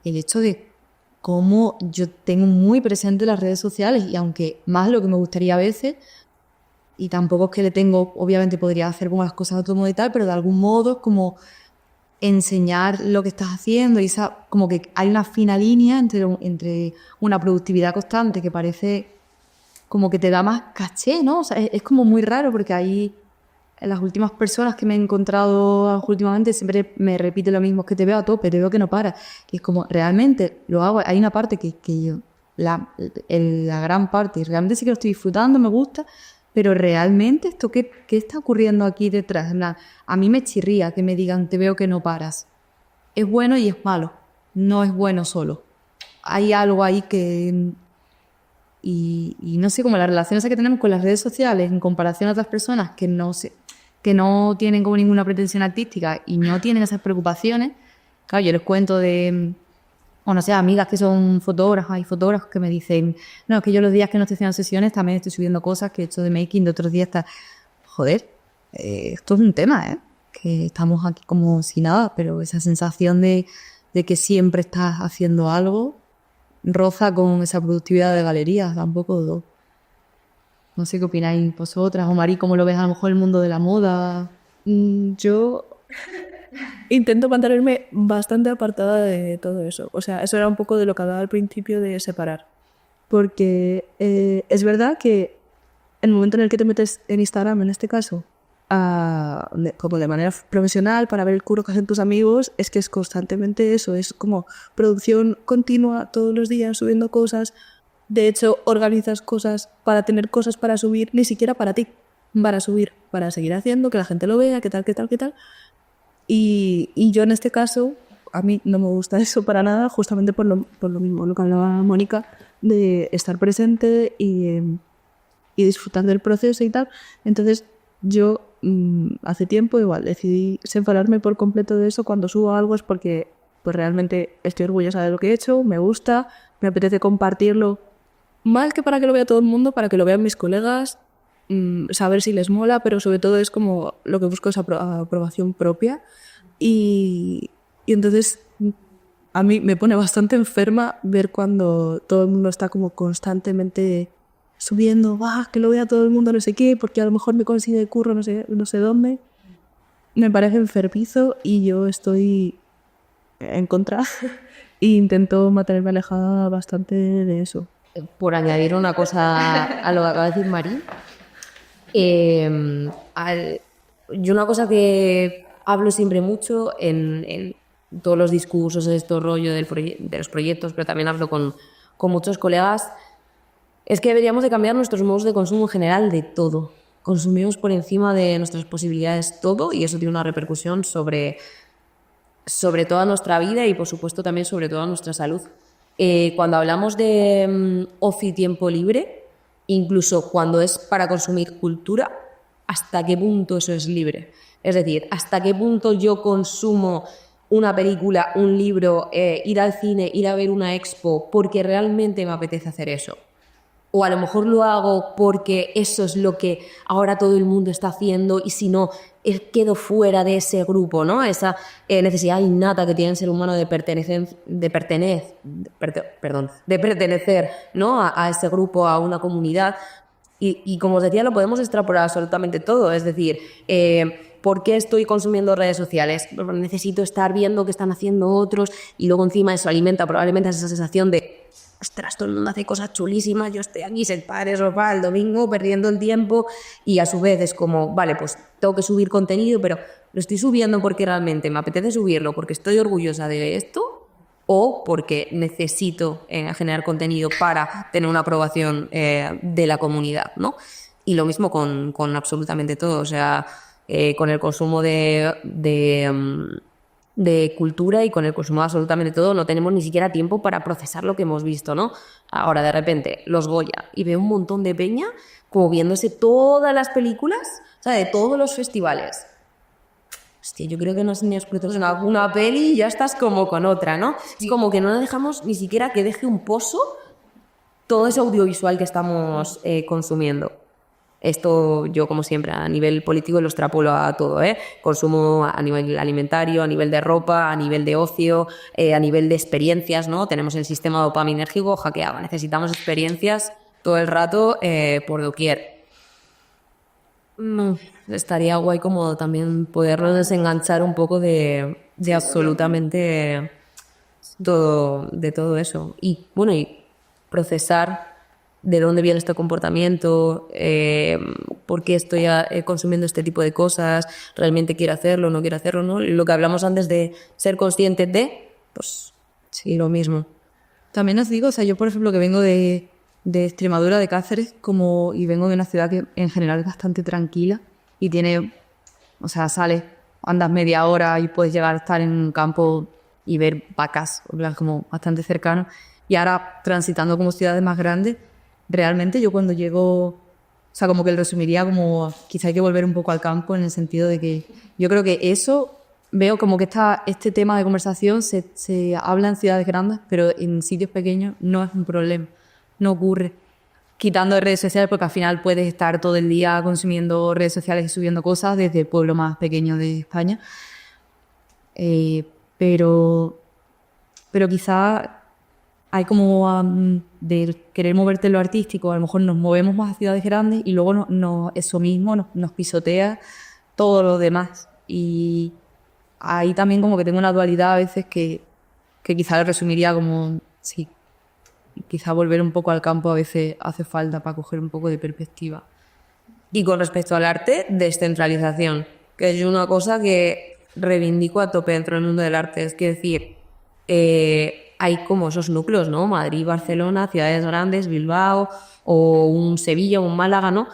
hecho de cómo yo tengo muy presente las redes sociales y aunque más lo que me gustaría a veces, y tampoco es que le tengo, obviamente podría hacer como las cosas de otro modo y tal, pero de algún modo es como enseñar lo que estás haciendo y como que hay una fina línea entre una productividad constante que parece como que te da más caché, ¿no? O sea, es como muy raro porque hay... Las últimas personas que me he encontrado últimamente siempre me repiten lo mismo, que te veo a tope, te veo que no paras. Y es como, realmente lo hago, hay una parte que yo, la gran parte, y realmente sí que lo estoy disfrutando, me gusta, pero realmente esto, ¿qué está ocurriendo aquí detrás? A mí me chirría que me digan, te veo que no paras. Es bueno y es malo, no es bueno solo. Hay algo ahí que... Y no sé, como las relaciones que tenemos con las redes sociales en comparación a otras personas que no tienen como ninguna pretensión artística y no tienen esas preocupaciones. Claro, yo les cuento o no sé, amigas que son fotógrafas y fotógrafos que me dicen, no, es que yo los días que no estoy haciendo sesiones también estoy subiendo cosas que he hecho de making, de otros días está... Joder, esto es un tema, que estamos aquí como si nada, pero esa sensación de de que siempre estás haciendo algo, roza con esa productividad de galerías, tampoco. No sé qué opináis vosotras, o Mari, ¿cómo lo ves a lo mejor el mundo de la moda? Yo intento mantenerme bastante apartada de todo eso. O sea, eso era un poco de lo que hablaba al principio de separar. Porque es verdad que el momento en el que te metes en Instagram, en este caso, como de manera profesional, para ver el curro que hacen tus amigos, es que es constantemente eso, es como producción continua, todos los días subiendo cosas. De hecho, organizas cosas para tener cosas para subir, ni siquiera para ti, para subir, para seguir haciendo, que la gente lo vea, qué tal, qué tal, qué tal. Y yo en este caso, a mí no me gusta eso para nada, justamente por lo mismo, lo que hablaba Mónica, de estar presente y disfrutar del proceso y tal. Entonces yo hace tiempo igual decidí separarme por completo de eso. Cuando subo algo es porque pues realmente estoy orgullosa de lo que he hecho, me gusta, me apetece compartirlo, más que para que lo vea todo el mundo, para que lo vean mis colegas, saber si les mola, pero sobre todo es como lo que busco es aprobación propia. Y entonces a mí me pone bastante enferma ver cuando todo el mundo está como constantemente subiendo, que lo vea todo el mundo, no sé qué, porque a lo mejor me consigue curro no sé dónde. Me parece enfermizo y yo estoy en contra e intento mantenerme alejada bastante de eso. Por añadir una cosa a lo que acaba de decir Mari, yo una cosa que hablo siempre mucho en todos los discursos, esto rollo de los proyectos, pero también hablo con muchos colegas, es que deberíamos de cambiar nuestros modos de consumo en general de todo. Consumimos por encima de nuestras posibilidades todo y eso tiene una repercusión sobre toda nuestra vida y por supuesto también sobre toda nuestra salud. Cuando hablamos de ocio y tiempo libre, incluso cuando es para consumir cultura, ¿hasta qué punto eso es libre? Es decir, ¿hasta qué punto yo consumo una película, un libro, ir al cine, ir a ver una expo porque realmente me apetece hacer eso? O a lo mejor lo hago porque eso es lo que ahora todo el mundo está haciendo y si no, quedo fuera de ese grupo, ¿no? Esa necesidad innata que tiene el ser humano de pertenecer, ¿no? A ese grupo, a una comunidad. Y como os decía, lo podemos extrapolar absolutamente todo. Es decir, ¿por qué estoy consumiendo redes sociales? Necesito estar viendo qué están haciendo otros y luego encima eso alimenta probablemente esa sensación de ostras, todo el mundo hace cosas chulísimas, yo estoy aquí sentada en el sofá el domingo perdiendo el tiempo y a su vez es como, vale, pues tengo que subir contenido, pero lo estoy subiendo porque realmente me apetece subirlo, porque estoy orgullosa de esto o porque necesito generar contenido para tener una aprobación de la comunidad, ¿no? Y lo mismo con absolutamente todo, o sea, con el consumo de cultura y con el consumo de absolutamente todo no tenemos ni siquiera tiempo para procesar lo que hemos visto, ¿no? Ahora de repente los Goya y veo un montón de peña como viéndose todas las películas, o sea, de todos los festivales. Hostia, yo creo que no has ni escuchado en alguna peli y ya estás como con otra, ¿no? Es como que no dejamos ni siquiera que deje un pozo todo ese audiovisual que estamos consumiendo. Esto yo, como siempre, a nivel político lo extrapolo a todo, ¿eh? Consumo a nivel alimentario, a nivel de ropa, a nivel de ocio, a nivel de experiencias, ¿no? Tenemos el sistema dopaminérgico hackeado, necesitamos experiencias todo el rato por doquier. Estaría guay como también podernos desenganchar un poco de absolutamente todo, de todo eso. Y bueno, y procesar de dónde viene este comportamiento, por qué estoy consumiendo este tipo de cosas, realmente quiero hacerlo, no quiero hacerlo, ¿no? Lo que hablamos antes de ser consciente de, pues sí, lo mismo. También os digo, o sea, yo por ejemplo que vengo de Extremadura, de Cáceres, y vengo de una ciudad que en general es bastante tranquila y tiene, o sea, sales, andas media hora y puedes llegar a estar en un campo y ver vacas, como bastante cercano. Y ahora transitando como ciudades más grandes, realmente yo cuando llego, o sea, como que lo resumiría como quizá hay que volver un poco al campo en el sentido de que yo creo que eso, veo como que este tema de conversación se habla en ciudades grandes, pero en sitios pequeños no es un problema, no ocurre. Quitando de redes sociales, porque al final puedes estar todo el día consumiendo redes sociales y subiendo cosas desde el pueblo más pequeño de España. Pero pero quizá hay como de querer moverte en lo artístico, a lo mejor nos movemos más a ciudades grandes y luego eso mismo nos pisotea todo lo demás. Y ahí también como que tengo una dualidad a veces que quizá lo resumiría como, sí, quizá volver un poco al campo a veces hace falta para coger un poco de perspectiva. Y con respecto al arte, descentralización, que es una cosa que reivindico a tope dentro del mundo del arte. Es decir, hay como esos núcleos, ¿no? Madrid, Barcelona, ciudades grandes, Bilbao, o un Sevilla, un Málaga, ¿no?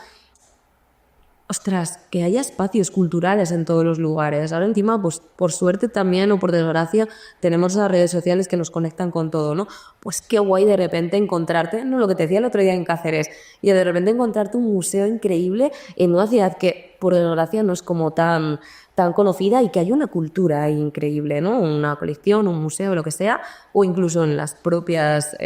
Ostras, que haya espacios culturales en todos los lugares. Ahora encima, pues por suerte también o por desgracia, tenemos las redes sociales que nos conectan con todo, ¿no? Pues qué guay de repente encontrarte, no lo que te decía el otro día en Cáceres, y de repente encontrarte un museo increíble en una ciudad que por desgracia no es como tan conocida y que hay una cultura ahí increíble, ¿no? Una colección, un museo, lo que sea, o incluso en las propias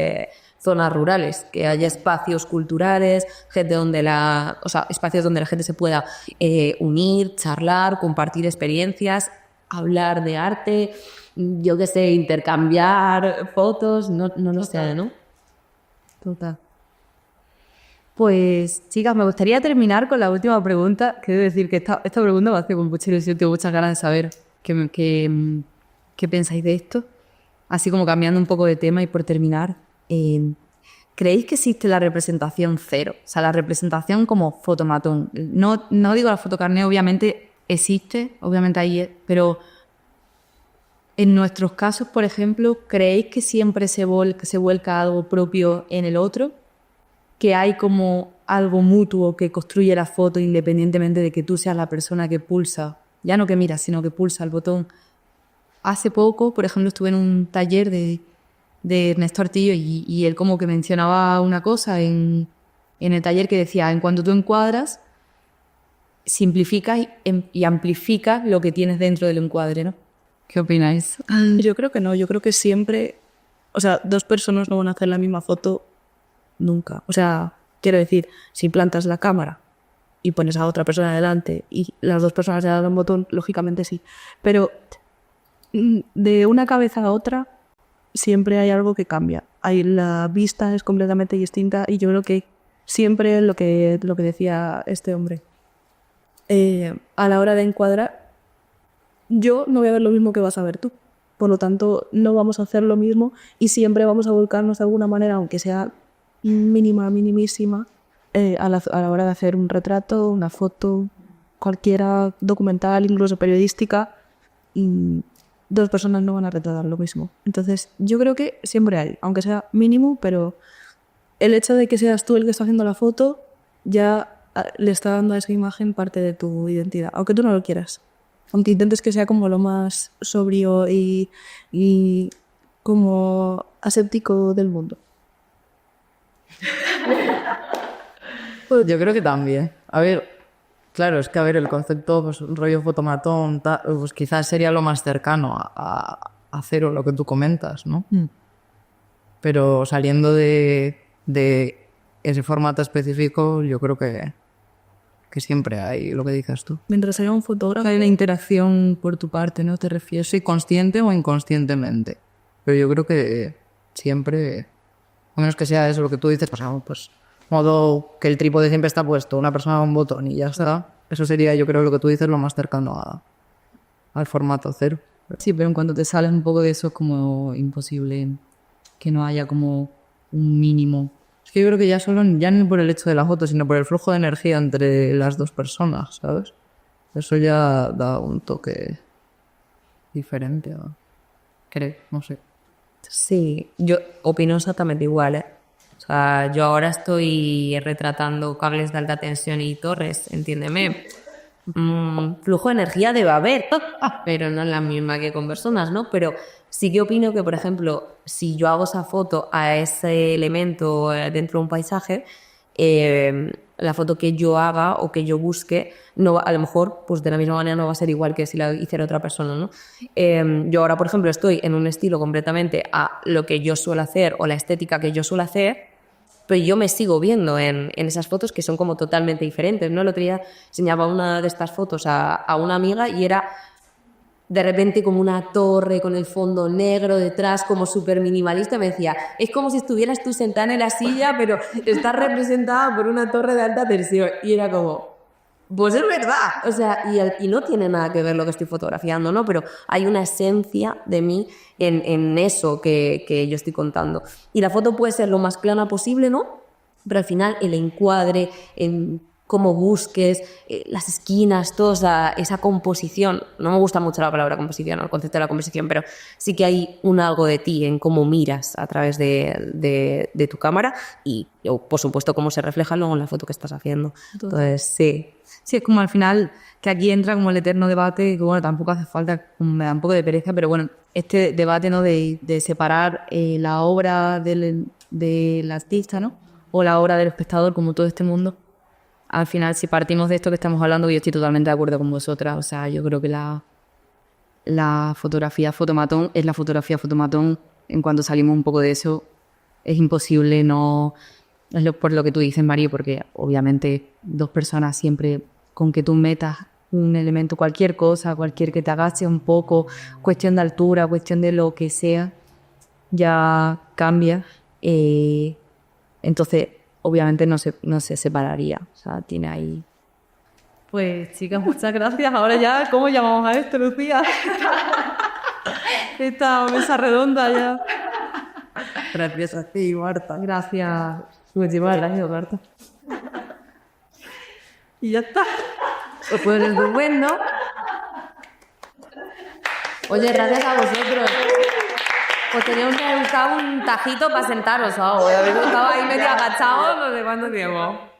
zonas rurales, que haya espacios culturales, espacios donde la gente se pueda unir, charlar, compartir experiencias, hablar de arte, yo qué sé, intercambiar fotos, no lo sé, ¿no? Total. Pues, chicas, me gustaría terminar con la última pregunta, que debo decir que esta pregunta me hace con mucha ilusión, tengo muchas ganas de saber qué pensáis de esto. Así como cambiando un poco de tema y por terminar, ¿creéis que existe la representación cero? O sea, la representación como fotomatón. No digo la fotocarné, obviamente existe, obviamente ahí es, pero en nuestros casos, por ejemplo, ¿creéis que siempre se vuelca algo propio en el otro? ¿Que hay como algo mutuo que construye la foto independientemente de que tú seas la persona que pulsa, ya no que mira, sino que pulsa el botón? Hace poco, por ejemplo, estuve en un taller de Ernesto Artillo y él como que mencionaba una cosa en el taller que decía, en cuanto tú encuadras, simplificas y amplificas lo que tienes dentro del encuadre, ¿no? ¿Qué opináis? Yo creo que no, yo creo que siempre, o sea, dos personas no van a hacer la misma foto nunca. O sea, quiero decir, si plantas la cámara y pones a otra persona delante y las dos personas le dan un botón, lógicamente sí. Pero de una cabeza a otra siempre hay algo que cambia. La vista es completamente distinta y yo creo que siempre lo que decía este hombre, a la hora de encuadrar, yo no voy a ver lo mismo que vas a ver tú. Por lo tanto, no vamos a hacer lo mismo y siempre vamos a volcarnos de alguna manera, aunque sea minimísima, a la hora de hacer un retrato, una foto, cualquiera, documental, incluso periodística, dos personas no van a retratar lo mismo. Entonces, yo creo que siempre hay, aunque sea mínimo, pero el hecho de que seas tú el que está haciendo la foto ya le está dando a esa imagen parte de tu identidad, aunque tú no lo quieras. Aunque intentes que sea como lo más sobrio y como aséptico del mundo. Yo creo que también. A ver, claro, es que el concepto, pues un rollo fotomatón, pues quizás sería lo más cercano a cero, lo que tú comentas, ¿no? Pero saliendo de ese formato específico, yo creo que siempre hay lo que dices tú. Mientras haya un fotógrafo... Hay una interacción por tu parte, ¿no? ¿Te refieres? Sí, consciente o inconscientemente. Pero yo creo que siempre, a menos que sea eso lo que tú dices, pues modo que el trípode siempre está puesto, una persona con un botón y ya está. Eso sería, yo creo, lo que tú dices, lo más cercano al formato cero. Sí, pero en cuanto te sales un poco de eso es como imposible que no haya como un mínimo. Es que yo creo que ya no por el hecho de la foto, sino por el flujo de energía entre las dos personas, ¿sabes? Eso ya da un toque diferente, creo, no sé. Sí, yo opino exactamente igual, ¿eh? O sea, yo ahora estoy retratando cables de alta tensión y torres, entiéndeme. Flujo de energía debe haber, pero no es la misma que con personas, ¿no? Pero sí que opino que, por ejemplo, si yo hago esa foto a ese elemento dentro de un paisaje, la foto que yo haga o que yo busque, no, a lo mejor, pues de la misma manera no va a ser igual que si la hiciera otra persona, ¿no? Yo ahora, por ejemplo, estoy en un estilo completamente a lo que yo suelo hacer o la estética que yo suelo hacer, pero yo me sigo viendo en esas fotos que son como totalmente diferentes, ¿no? El otro día enseñaba una de estas fotos a una amiga y era de repente como una torre con el fondo negro detrás, como súper minimalista. Me decía, es como si estuvieras tú sentada en la silla, pero estás representada por una torre de alta tensión. Y era como, pues es verdad. O sea, y no tiene nada que ver lo que estoy fotografiando, ¿no? Pero hay una esencia de mí en eso que yo estoy contando. Y la foto puede ser lo más plana posible, ¿no? Pero al final el encuadre, en cómo busques, las esquinas, toda esa composición. No me gusta mucho la palabra composición, el concepto de la composición, pero sí que hay un algo de ti en cómo miras a través de tu cámara y, por supuesto, cómo se refleja luego en la foto que estás haciendo. Entonces, sí. Sí, es como al final que aquí entra como el eterno debate, que bueno, tampoco hace falta, me da un poco de pereza, pero bueno, este debate, ¿no? de separar la obra del artista, ¿no? O la obra del espectador, como todo este mundo. Al final, si partimos de esto que estamos hablando, yo estoy totalmente de acuerdo con vosotras. O sea, yo creo que la fotografía fotomatón es la fotografía fotomatón. En cuanto salimos un poco de eso, es imposible no... Es por lo que tú dices, Mari, porque obviamente dos personas siempre, con que tú metas un elemento, cualquier cosa, cualquier que te agache un poco, cuestión de altura, cuestión de lo que sea, ya cambia. Entonces, obviamente no se separaría. O sea, tiene ahí... Pues, chicas, muchas gracias. Ahora ya, ¿cómo llamamos a esto, Lucía? Esta mesa redonda ya. Gracias a ti, Marta. Gracias. Muchísimas gracias, Marta. Y ya está. Pues estupendo. Oye, gracias a vosotros. Pues teníamos que buscar un tajito para sentaros o algo. Habéis estado ahí medio agachados no sé cuánto tiempo.